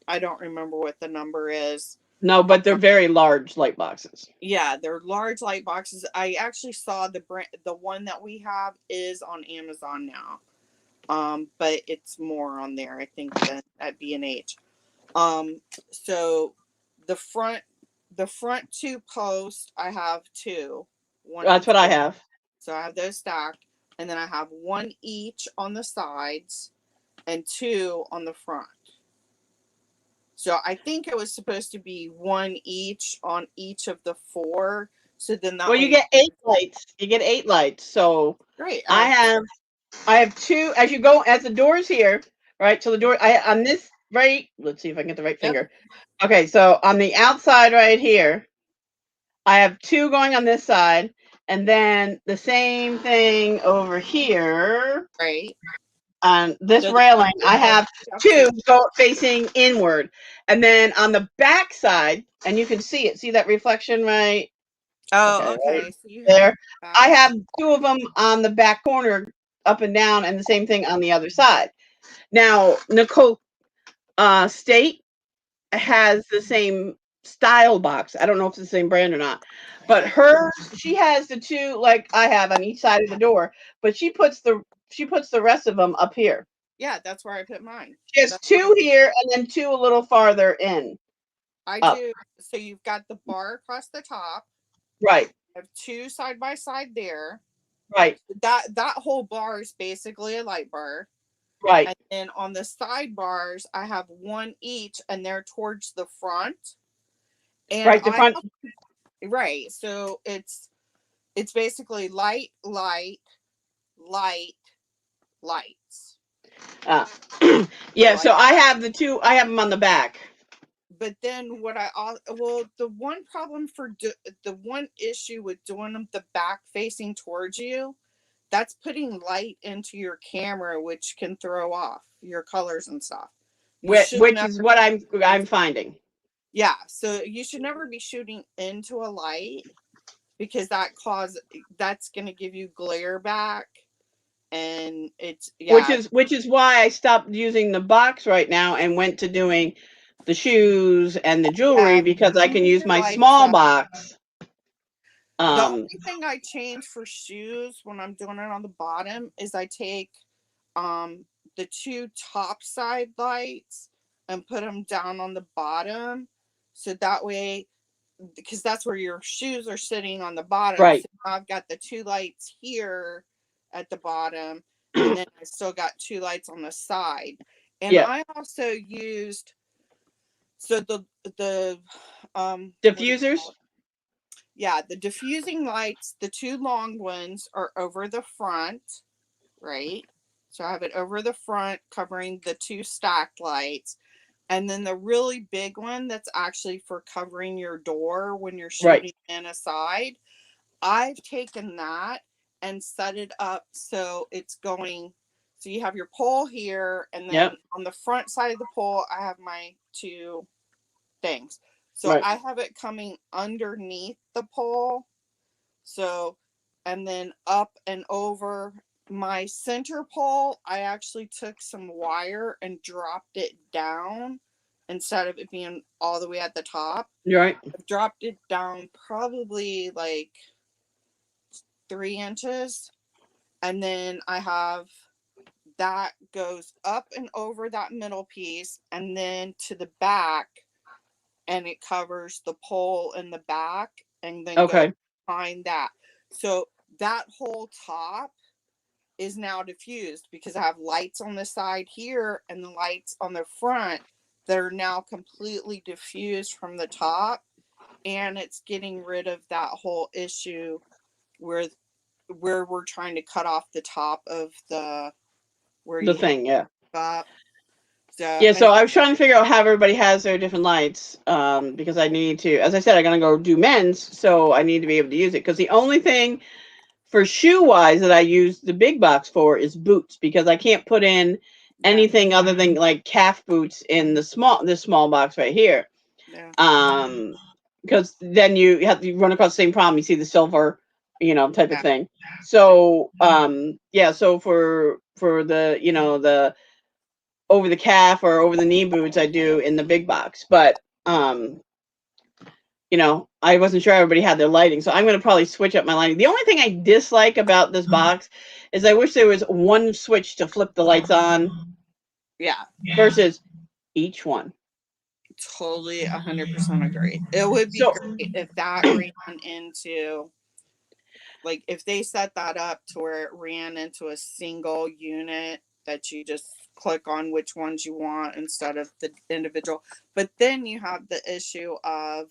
I don't remember what the number is. No, but they're very large light boxes. Yeah, they're large light boxes. I actually saw the brand, the one that we have is on Amazon now. But it's more on there, I think, than at B&H. So the front, the front two posts, I have two, one That's and what I two. have. So I have those stacked, and then I have one each on the sides and two on the front. So I think it was supposed to be one each on each of the four. So then that Well, you way, get 8 lights. You get 8 lights. So great. I have two as you go as the doors here, right? So the door I on this right, let's see if I can get the right Yep. finger. Okay, so on the outside right here, I have two going on this side, and then the same thing over here Right. on this So railing. I have two. two go facing inward, and then on the back side, and you can see it. See that reflection right? Oh, Okay, right okay. So you have there. I back. have two of them on the back corner, up and down, and the same thing on the other side. Now, Nicole State has the same style box. I don't know if it's the same brand or not, but she has the two like I have on each side of the door, but she puts the rest of them up here. Yeah, that's where I put mine. She has That's where I two here and then two a little farther in up. do. So you've got the bar across the top. Right, I have two side by side there. right, That whole bar is basically a light bar. right, And then on the sidebars, I have one each, and they're towards the front. And right. The front. right, so it's basically light, light, light, lights. Uh, So yeah. So I have the two. I have them on the back. but then what well, the one problem the one issue with doing them the back facing towards you, that's putting light into your camera, which can throw off your colors and stuff. You should Which is never, what I'm finding. yeah. So you should never be shooting into a light because that's going to give you glare back, and it's yeah, Which is why I stopped using the box right now and went to doing the shoes and the jewelry yeah. because I can Keep use your my lights small up. box. The Um, only thing I change for shoes when I'm doing it on the bottom is I take the two top side lights and put them down on the bottom, so that way, because that's where your shoes are sitting on the bottom. right. So I've got the two lights here at the bottom, and then I still got 2 lights on the side. And Yeah. I also used the what do you Diffusers. call it? Yeah, the diffusing lights, the 2 long ones are over the front, right? So I have it over the front covering the 2 stacked lights. And then the really big one that's actually for covering your door when you're Right. shooting in a side. I've taken that and set it up so it's going. So you have your pole here, and then Yep. on the front side of the pole, I have my 2 things. So Right. I have it coming underneath the pole. So, and then up and over my center pole, I actually took some wire and dropped it down instead of it being all the way at the top. You're right. I've dropped it down probably like 3 inches. And then I have that goes up and over that middle piece and then to the back, and it covers the pole in the back and then goes Okay. behind that. So that whole top is now diffused because I have lights on the side here and the lights on the front that are now completely diffused from the top, and it's getting rid of that whole issue where we're trying to cut off the top of the where The you hang thing. Yeah. up. So Yeah. and So I was trying to figure out how everybody has their different lights. Because I need to, as I said, I'm gonna go do men's, so I need to be able to use it. Because the only thing for shoe wise that I use the big box for is boots, because I can't put in yeah, anything other than like calf boots in this small box right here. yeah, Because then you have to run across the same problem. You see the silver, type of yeah. thing. So yeah, so for the the over the calf or over the knee boots, I do in the big box. But I wasn't sure everybody had their lighting, so I'm going to probably switch up my lighting. The only thing I dislike about this box is I wish there was one switch to flip the lights on Yeah, versus each one. totally 100% agree. It would be So great if that ran into, like, if they set that up to where it ran into a single unit that you just click on which ones you want instead of the individual. But then you have the issue of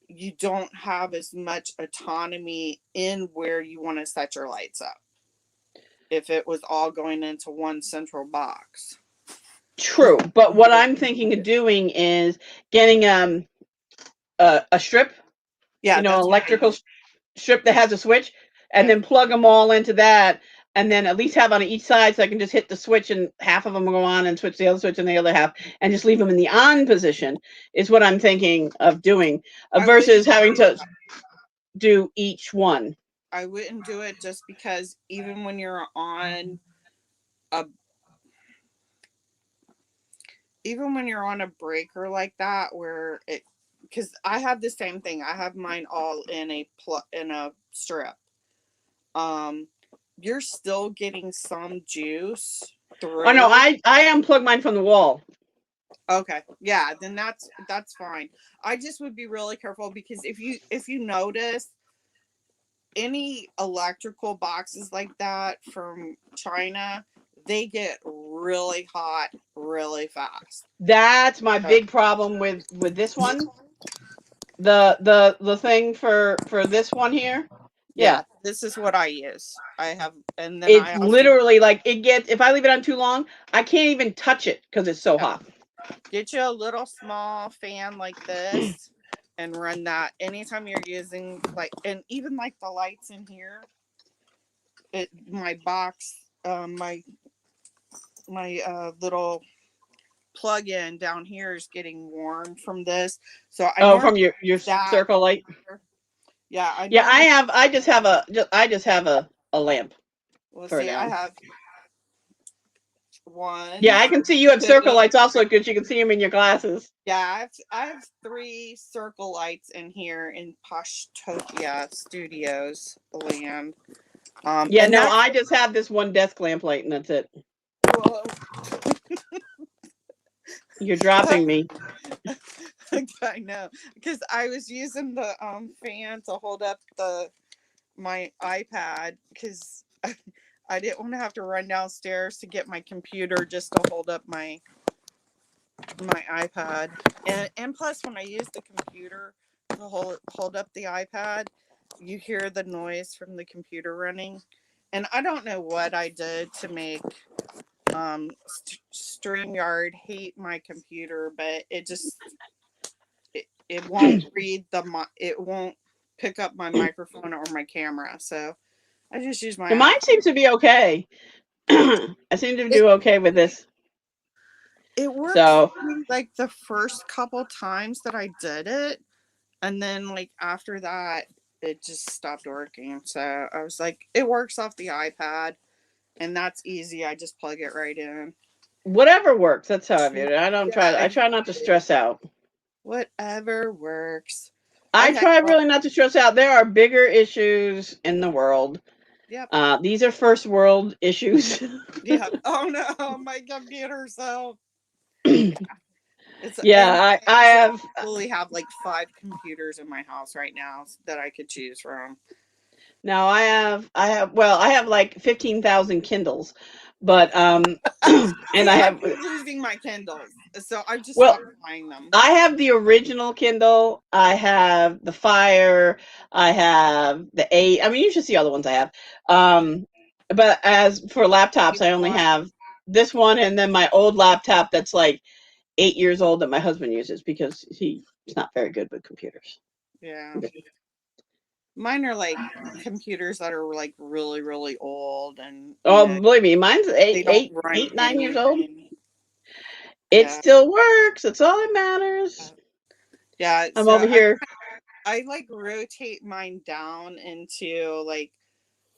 you don't have as much autonomy in where you want to set your lights up if it was all going into one central box. true, but what I'm thinking of doing is getting a strip, Yeah, that's what I electrical use. strip that has a switch, and Yep. then plug them all into that, and then at least have on each side so I can just hit the switch and half of them will go on and switch the other switch and the other half, and just leave them in the on position is what I'm thinking of doing, I versus wouldn't having to do each one. I wouldn't do it just because a even when you're on a breaker like that where it because I have the same thing. I have mine all in in a strip. Um you're still getting some juice Oh no, through. I unplug mine from the wall. Okay. Yeah, then that's fine. I just would be really careful because if you notice any electrical boxes like that from China, they get really hot really fast. That's my So, big problem with this one. The thing for this one here. Yeah. yeah, this is what I use. I have, and then It's I also literally like it gets, if I leave it on too long, I can't even touch it because it's so yeah, hot. get you a little small fan like this and run that anytime you're using like, and even like the lights in here. My box, my little plug-in down here is getting warm from this, so I Oh, normally from your use that. circle light. Yeah, I Yeah, normally I just have a lamp let's for see. I now. have one, Yeah, I can see you have circle two. lights also because you can see them in your glasses. Yeah, I have 3 circle lights in here in Poshtopia Studios land. Yeah, And no, that's I just have this one desk lamp light and that's it. whoa. You're dropping me. I know because I was using the fan to hold up the my iPad because I didn't want to have to run downstairs to get my computer just to hold up my iPad. And plus, when I use the computer to hold up the iPad, you hear the noise from the computer running. And I don't know what I did to make StreamYard hate my computer, but it won't read it won't pick up my microphone or my camera. So I just use my And mine iPad. seems to be okay. I seem to It do okay with this. it worked So for me like the first couple times that I did it, and then like after that it just stopped working. So I was like, it works off the iPad, and that's easy. I just plug it right in. whatever works. That's how I view it. Yeah, I try not to exactly. stress out. Whatever works. I Okay, try well, really not to stress out. There are bigger issues in the world. yep. These are first world issues. Yeah. Oh no, my computer. So yeah, it's and Yeah, I I actually have. probably have like 5 computers in my house right now that I could choose from. No, I have like 15,000 Kindles, but and See, I I have, keep losing my Kindles, so I just well, stopped buying them. I have the original Kindle. I have the Fire. I have the 8. I mean, you should see all the ones I have. But as for laptops, I only One. have this one and then my old laptop that's like 8 years old that my husband uses because he's not very good with computers. Yeah, mine are like computers that are like really, really old, and Oh, believe me, mine's they don't run 9 years old. anything. It Yeah, still works. That's all that matters. yeah. I'm So over here. I like rotate mine down into like,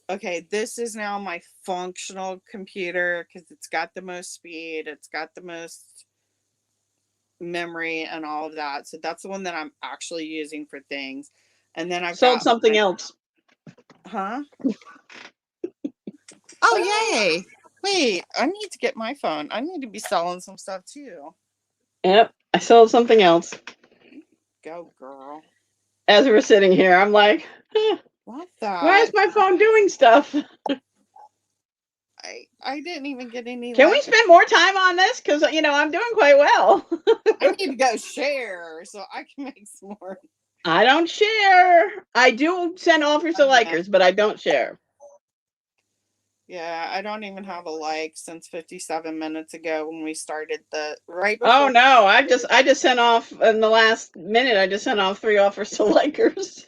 okay, this is now my functional computer because it's got the most speed, it's got the most memory and all of that. So that's the one that I'm actually using for things. And then I've Sold got something my, else. huh? Oh, yay. Wait, I need to get my phone. I need to be selling some stuff too. Yep, I sold something else. Go, girl. As we're sitting here, I'm like, Love why is that. my phone doing stuff? I didn't even get any Can we like. spend more time on this? Because, I'm doing quite well. I need to go share so I can make some more. I don't share. I do send offers to likers, but I don't share. Yeah, I don't even have a like since 57 minutes ago when we started the right Oh before. no, I just sent off in the last minute. I just sent off 3 offers to likers.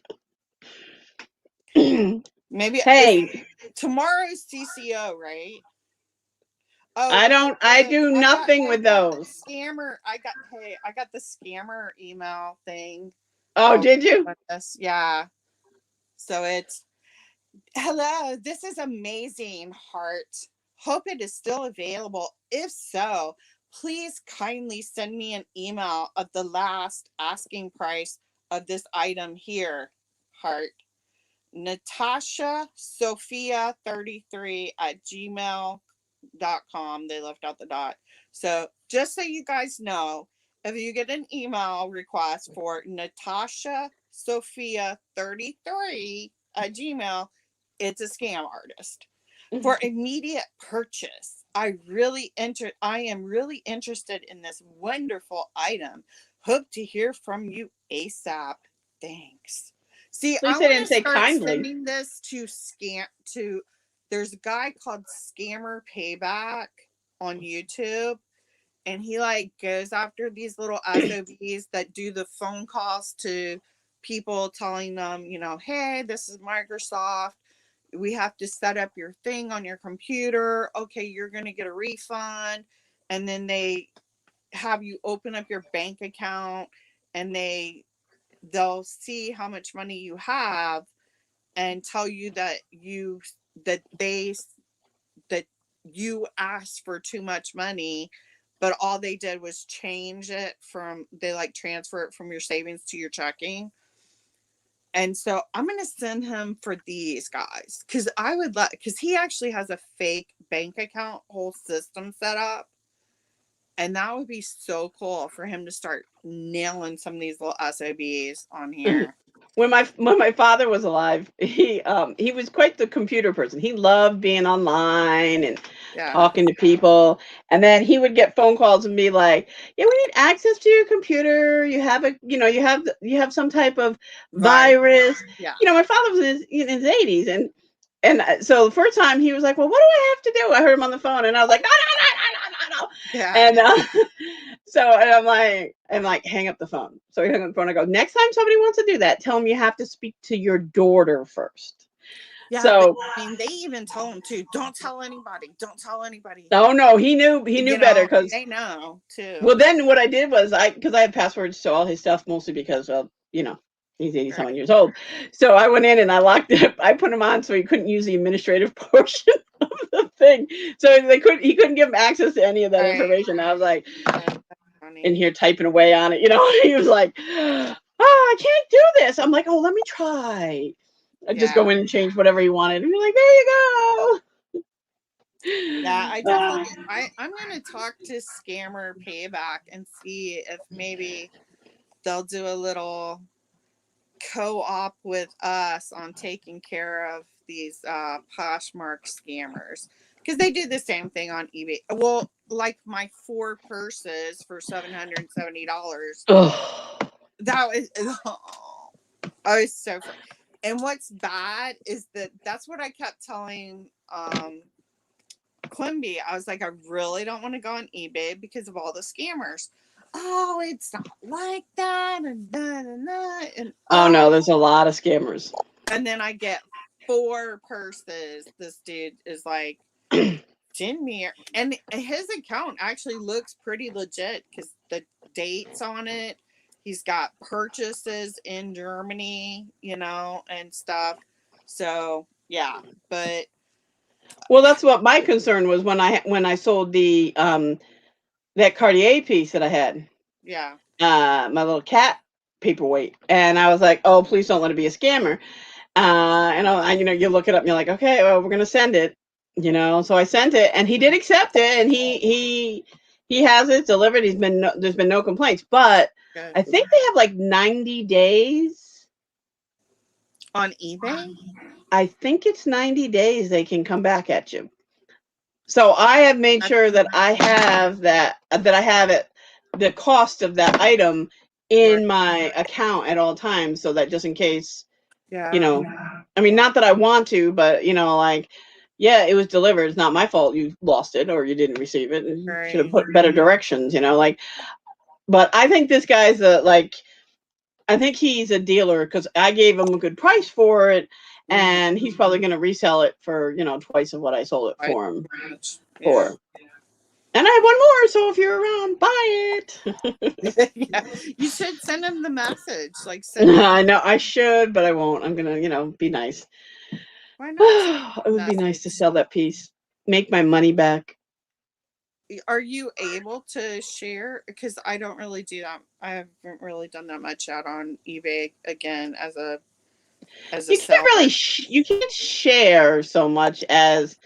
Maybe it's Hey, tomorrow's CCO, right? Oh, I don't. I do nothing I with got the those. scammer. I got the scammer email thing. Oh, did you? Yeah. So it's hello. This is amazing, heart. Hope it is still available. If so, please kindly send me an email of the last asking price of this item here, heart. Natasha Sophia 33 at gmail.com. They left out the dot. So just so you guys know, if you get an email request for Natasha Sophia 33 at Gmail, it's a scam artist. For immediate purchase, I am really interested in this wonderful item. Hope to hear from you ASAP. Thanks. See, At I least they want didn't to say start kindly. sending this to there's a guy called Scammer Payback on YouTube, and he like goes after these little SOBs that do the phone calls to people telling them, hey, this is Microsoft. We have to set up your thing on your computer. Okay, you're going to get a refund. And then they have you open up your bank account, and they'll see how much money you have and tell you that they that you asked for too much money, but all they did was change it from they like transfer it from your savings to your checking. And so I'm going to send him for these guys because I would let because he actually has a fake bank account whole system set up. And that would be so cool for him to start nailing some of these little SOBs on here. when my father was alive, he was quite the computer person. He loved being online and Yeah. talking to people. And then he would get phone calls and be like, "Yeah, we need access to your computer. You have a, you have some type of Right. virus." Yeah. My father was in his 80s, and so the first time he was like, "Well, what do I have to do?" I heard him on the phone, and I was like, "No, no, no, no, no, no, no." Yeah. And Yeah. so and I'm like, hang up the phone. So he hung up the phone. I go, next time somebody wants to do that, tell them you have to speak to your daughter first. Yeah. So, I mean, they even tell him too. Don't tell anybody. Don't tell anybody. oh no, he knew better because, They know well, too. then what I did was because I had passwords to all his stuff mostly because of he's 87 Right. years old. So I went in and I locked it. I put him on so he couldn't use the administrative portion of the thing. So he couldn't give him access to any of that Right. information. I was like, That's in funny. here typing away on it. He was like, "Oh, I can't do this." I'm like, "Oh, let me try." I just Yeah. go in and change whatever he wanted, and be like, "There you Yeah. I go." definitely. I'm gonna talk to Scammer Payback and see if maybe they'll do a little co-op with us on taking care of these Poshmark scammers because they do the same thing on eBay. Well, like my 4 purses for $770. Oh, That was I was so and what's bad is that's what I kept telling Quimby. I was like, I really don't want to go on eBay because of all the scammers. Oh, it's not like that, and oh no, there's a lot of scammers. and then I get 4 purses. This dude is like, send me, and his account actually looks pretty legit because the dates on it. He's got purchases in Germany, and stuff. So yeah, but Well, that's what my concern was when I sold the that Cartier piece that I had, yeah, my little cat paperweight, and I was like, "Oh, please don't let it be a scammer." You look it up and you're like, okay, well, we're gonna send it. So I sent it, and he did accept it, and he has it delivered. There's been no complaints, but good I think they have like 90 days. on eBay. I think it's 90 days they can come back at you. So I have made That's sure that I have that I have it, the cost of that item right. in my account at all times, so that just in case, you Yeah, know, I mean, not that I want to, but like, yeah, it was delivered. It's not my fault you lost it or you didn't receive it. You should have right. put better directions, like. But I think this guy's I think he's a dealer because I gave him a good price for it, Mm-hmm. and he's probably going to resell it for twice of what I sold it Right. for him Much. Yeah. for. And I have one more, so if you're around, buy it. Yeah. You should send him the message. Like send him. I know I should, but I won't. I'm gonna, be nice. Why not send It him a would be nice to message? sell that piece, make my money back. Are you able to share? Because I don't really do that. I haven't really done that much out on eBay again as a You can't really seller. you can't share so much as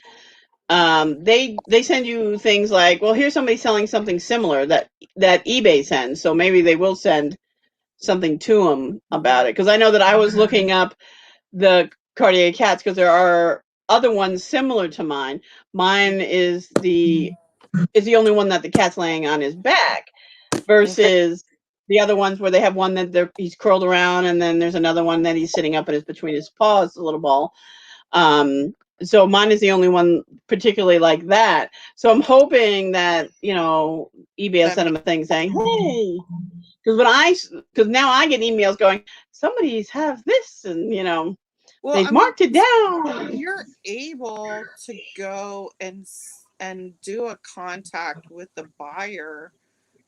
they send you things like, well, here's somebody selling something similar that eBay sends, so maybe they will send something to them about it, because I know that I was looking up the Cartier cats because there are other ones similar to mine. Mine is the only one that the cat's laying on his back, Okay. versus the other ones where they have one that he's curled around, and then there's another one that he's sitting up and it's between his paws, the little ball. Um, so mine is the only one particularly like that. So I'm hoping that eBay will That send makes him a thing saying, "Hey," because now I get emails going, "Somebody's have this," and well. they've I mean, marked it down. you're able to go and do a contact with the buyer.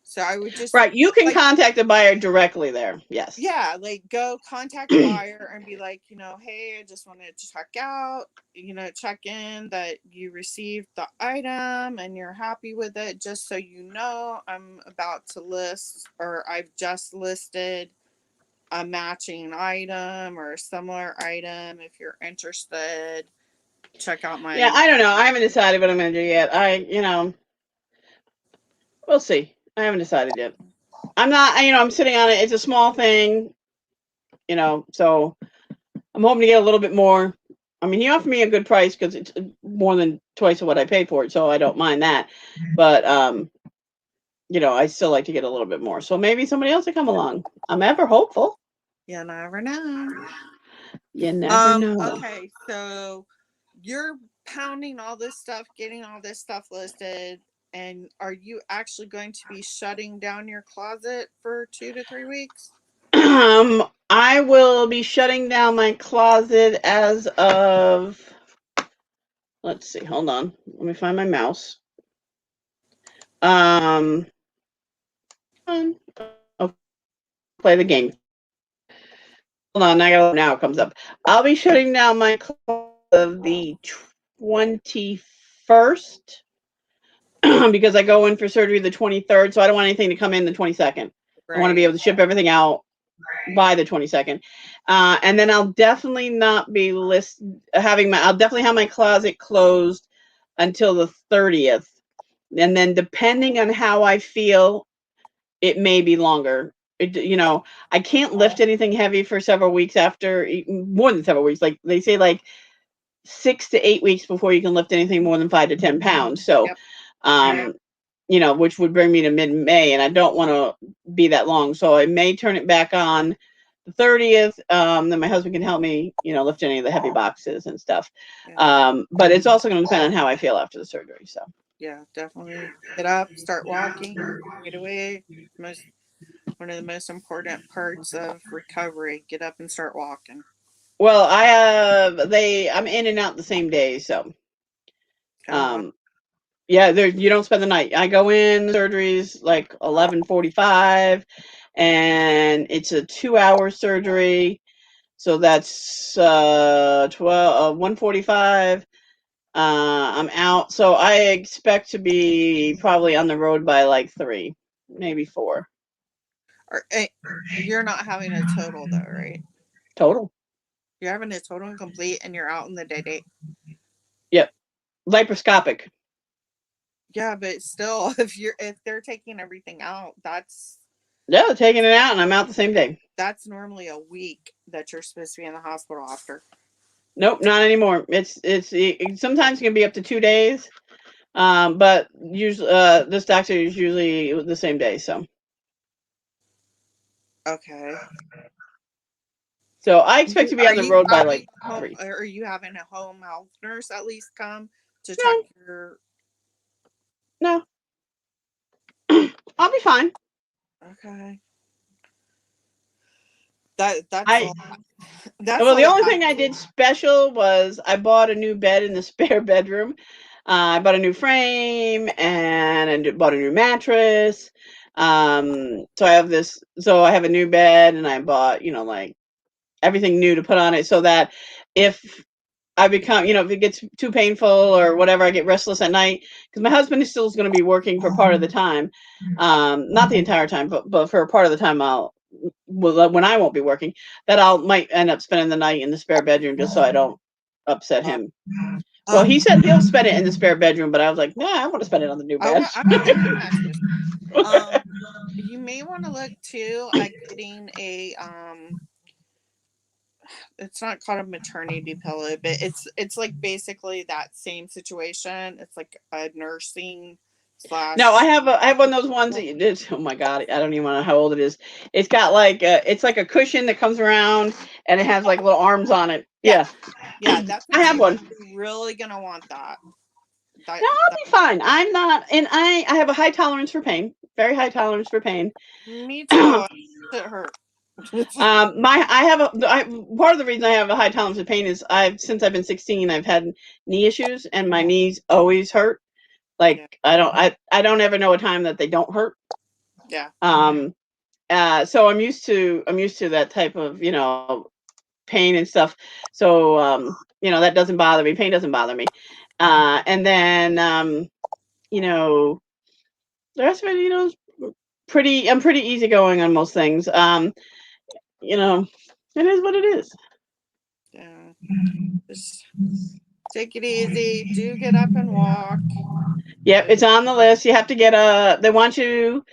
So I would just Right, you can like, contact the buyer directly there. Yes. yeah, like go contact the buyer and be like, hey, I just wanted to check out, check in that you received the item and you're happy with it. Just so you know, I'm about to list, or I've just listed a matching item or a similar item. If you're interested, check out Yeah, my. I don't know. I haven't decided what I'm going to do yet. We'll see. I haven't decided yet. I'm not, I'm sitting on it. It's a small thing. So I'm hoping to get a little bit more. I mean, he offered me a good price because it's more than twice of what I paid for it, so I don't mind that. But I still like to get a little bit more. So maybe somebody else will come along. I'm ever hopeful. You never know. You never know. Okay, so you're pounding all this stuff, getting all this stuff listed, and are you actually going to be shutting down your closet for 2 to 3 weeks? I will be shutting down my closet as of. Let's see. Hold on. Let me find my mouse. Oh, play the game. Hold on. Now it comes up. I'll be shutting down my closet of the 21st because I go in for surgery the 23rd, so I don't want anything to come in the 22nd. Right. I want to be able to ship everything out by the 22nd. And then I'll definitely not be I'll definitely have my closet closed until the 30th. And then depending on how I feel, it may be longer. I can't lift anything heavy for several weeks after, more than several weeks. Like they say, like 6 to 8 weeks before you can lift anything more than 5 to 10 pounds. So, which would bring me to mid-May, and I don't want to be that long. So I may turn it back on the 30th. Then my husband can help me, lift any of the heavy boxes and stuff. But it's also going to depend on how I feel after the surgery. So yeah, definitely get up, start walking right away. One of the most important parts of recovery. Get up and start walking. Well, I'm in and out the same day, so yeah, you don't spend the night. I go in, surgery's like 11:45, and it's a 2-hour surgery. So that's 1:45. I'm out. So I expect to be probably on the road by like 3, maybe 4. You're not having a total though, right? Total. You're having a total and complete, and you're out in the day. Yep. Laparoscopic. Yeah, but still, if they're taking everything out, they're taking it out, and I'm out the same day. That's normally a week that you're supposed to be in the hospital after. Nope, not anymore. It's sometimes it can be up to 2 days, but usually this doctor is usually the same day. So okay. So I expect to be on the road by like 3. Are you having a home health nurse at least come to check your? No, I'll be fine. Okay. That's well, the only thing I did special was I bought a new bed in the spare bedroom. I bought a new frame and I bought a new mattress. So I have a new bed, and I bought, like everything new to put on it, so that if I become, if it gets too painful or whatever, I get restless at night, because my husband is still going to be working for part of the time, not the entire time, but for a part of the time when I won't be working, that might end up spending the night in the spare bedroom just so I don't upset him. Well, he said he'll spend it in the spare bedroom, but I was like, nah, I want to spend it on the new bed. I want the new mattress. You may want to look too at getting a it's not called a maternity pillow, but it's like basically that same situation. It's like a nursing / No, I have one of those ones that oh my god, I don't even know how old it is. It's got like it's like a cushion that comes around, and it has like little arms on it. Yeah, that's I have one. You're really gonna want that. No, I'll be fine. I'm not, and I have a high tolerance for pain. Very high tolerance for pain. Me too. It hurt. Part of the reason I have a high tolerance of pain is since I've been 16, I've had knee issues, and my knees always hurt. Like I don't ever know a time that they don't hurt. Yeah. So I'm used to that type of, pain and stuff. So that doesn't bother me. Pain doesn't bother me. And then the rest of it, I'm pretty easygoing on most things. It is what it is. Yeah. Just take it easy. Do get up and walk. Yep, it's on the list. You have to get they want you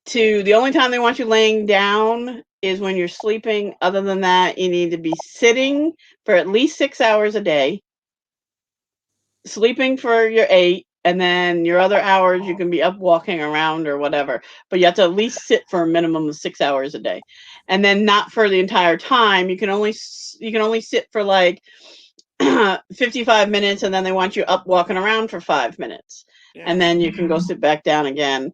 to, the only time they want you laying down is when you're sleeping. Other than that, you need to be sitting for at least 6 hours a day, sleeping for your 8, and then your other hours you can be up walking around or whatever. But you have to at least sit for a minimum of 6 hours a day, and then not for the entire time. You can only sit for like 55 minutes, and then they want you up walking around for 5 minutes, and Yeah. then you can go sit back down again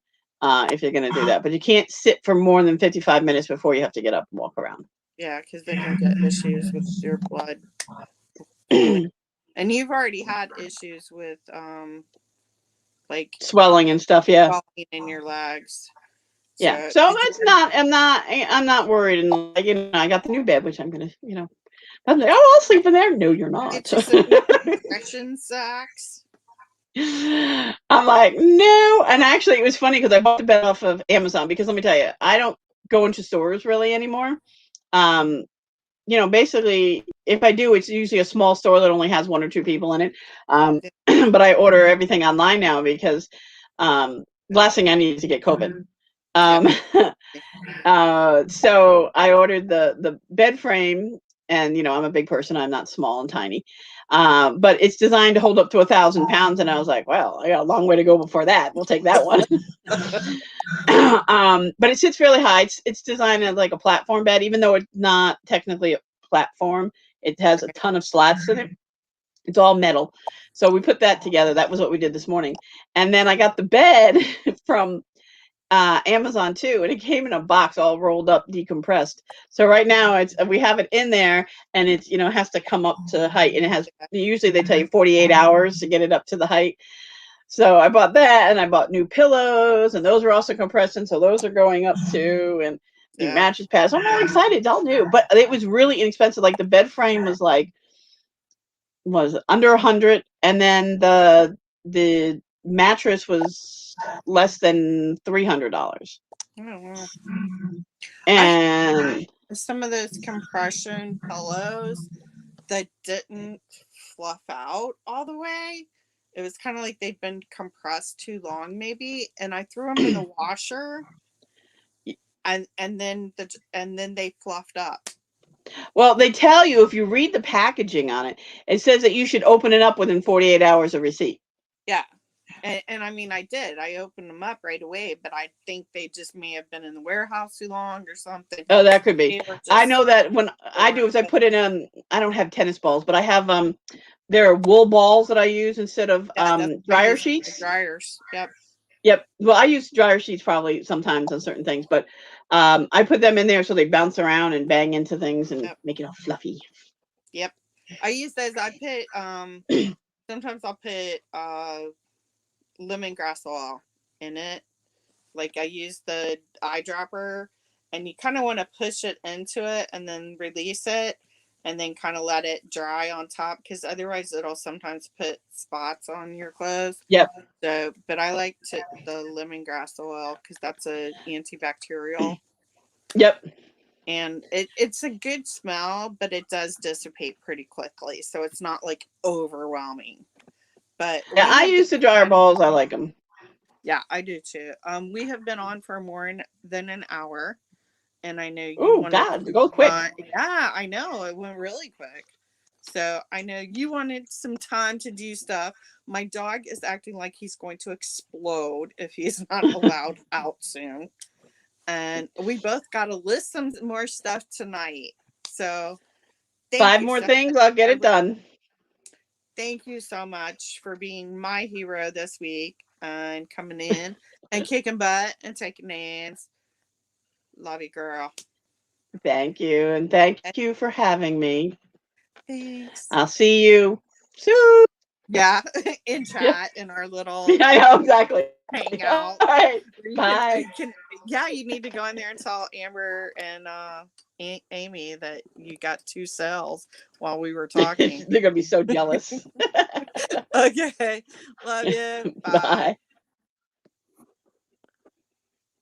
if you're going to do that. But you can't sit for more than 55 minutes before you have to get up and walk around. Yeah, because then you'll get issues with your blood flowing. And you've already had issues with like Swelling and stuff, yeah. swelling in your legs. Yeah. So So did you it's not, I'm not worried. And like, I got the new bed, which I'm going to, I'm like, oh, I'll sleep in there. No, you're not. get you some new compression socks? I'm like, no. And actually, it was funny because I bought the bed off of Amazon because let me tell you, I don't go into stores really anymore. Basically, if I do, it's usually a small store that only has 1 or 2 people in it. But I order everything online now because last thing I need is to get COVID. So I ordered the bed frame, and I'm a big person. I'm not small and tiny, but it's designed to hold up to 1,000 pounds. And I was like, well, I got a long way to go before that. We'll take that one. But it sits really high. It's designed as like a platform bed, even though it's not technically a platform. It has a ton of slats in it. It's all metal. So we put that together. That was what we did this morning. And then I got the bed from Amazon too, and it came in a box all rolled up, decompressed. So right now we have it in there, and it's has to come up to height, and it has usually they tell you 48 hours to get it up to the height. So I bought that, and I bought new pillows, and those are also compressing, so those are going up too, and new mattress pads. I'm really excited. It's all new, but it was really inexpensive. Like the bed frame was under 100, and then the mattress was less than $300. Oh, wow. And some of those compression pillows that didn't fluff out all the way. It was kind of like they'd been compressed too long, maybe. And I threw them in the washer, and then they fluffed up. Well, they tell you, if you read the packaging on it, it says that you should open it up within 48 hours of receipt. Yeah. And I mean, I did. I opened them up right away, but I think they just may have been in the warehouse too long or something. Oh, that could be. I know that when I do is I put in I don't have tennis balls, but I have there are wool balls that I use instead of dryer sheets. Dryers. Yep. Yep. Well, I use dryer sheets probably sometimes on certain things, but I put them in there so they bounce around and bang into things and make it all fluffy. Yep. I use those. I put sometimes I'll put lemongrass oil in it. Like I use the eyedropper, and you kind of want to push it into it and then release it, and then kind of let it dry on top, because otherwise it'll sometimes put spots on your clothes. Yep. So, but I like the lemongrass oil because that's a antibacterial. Yep. And it's a good smell, but it does dissipate pretty quickly, so it's not like overwhelming. But yeah, I use the dryer balls. I like them. Yeah, I do too. We have been on for more than an hour, and I know you. Oh God, it goes quick. Yeah, I know it went really quick. So I know you wanted some time to do stuff. My dog is acting like he's going to explode if he's not allowed out soon. And we both got to list some more stuff tonight. So 5 more things, I'll get it done. Thank you so much for being my hero this week and coming in and kicking butt and taking names. Love you, girl. Thank you. And thank you for having me. Thanks. I'll see you soon. Yeah, in chat in our little yeah, I know, exactly. hangout. All right. Bye. You need to go in there and tell Amber and Amy that you got 2 cells while we were talking. They're gonna be so jealous. Okay. Love you. Bye. Bye.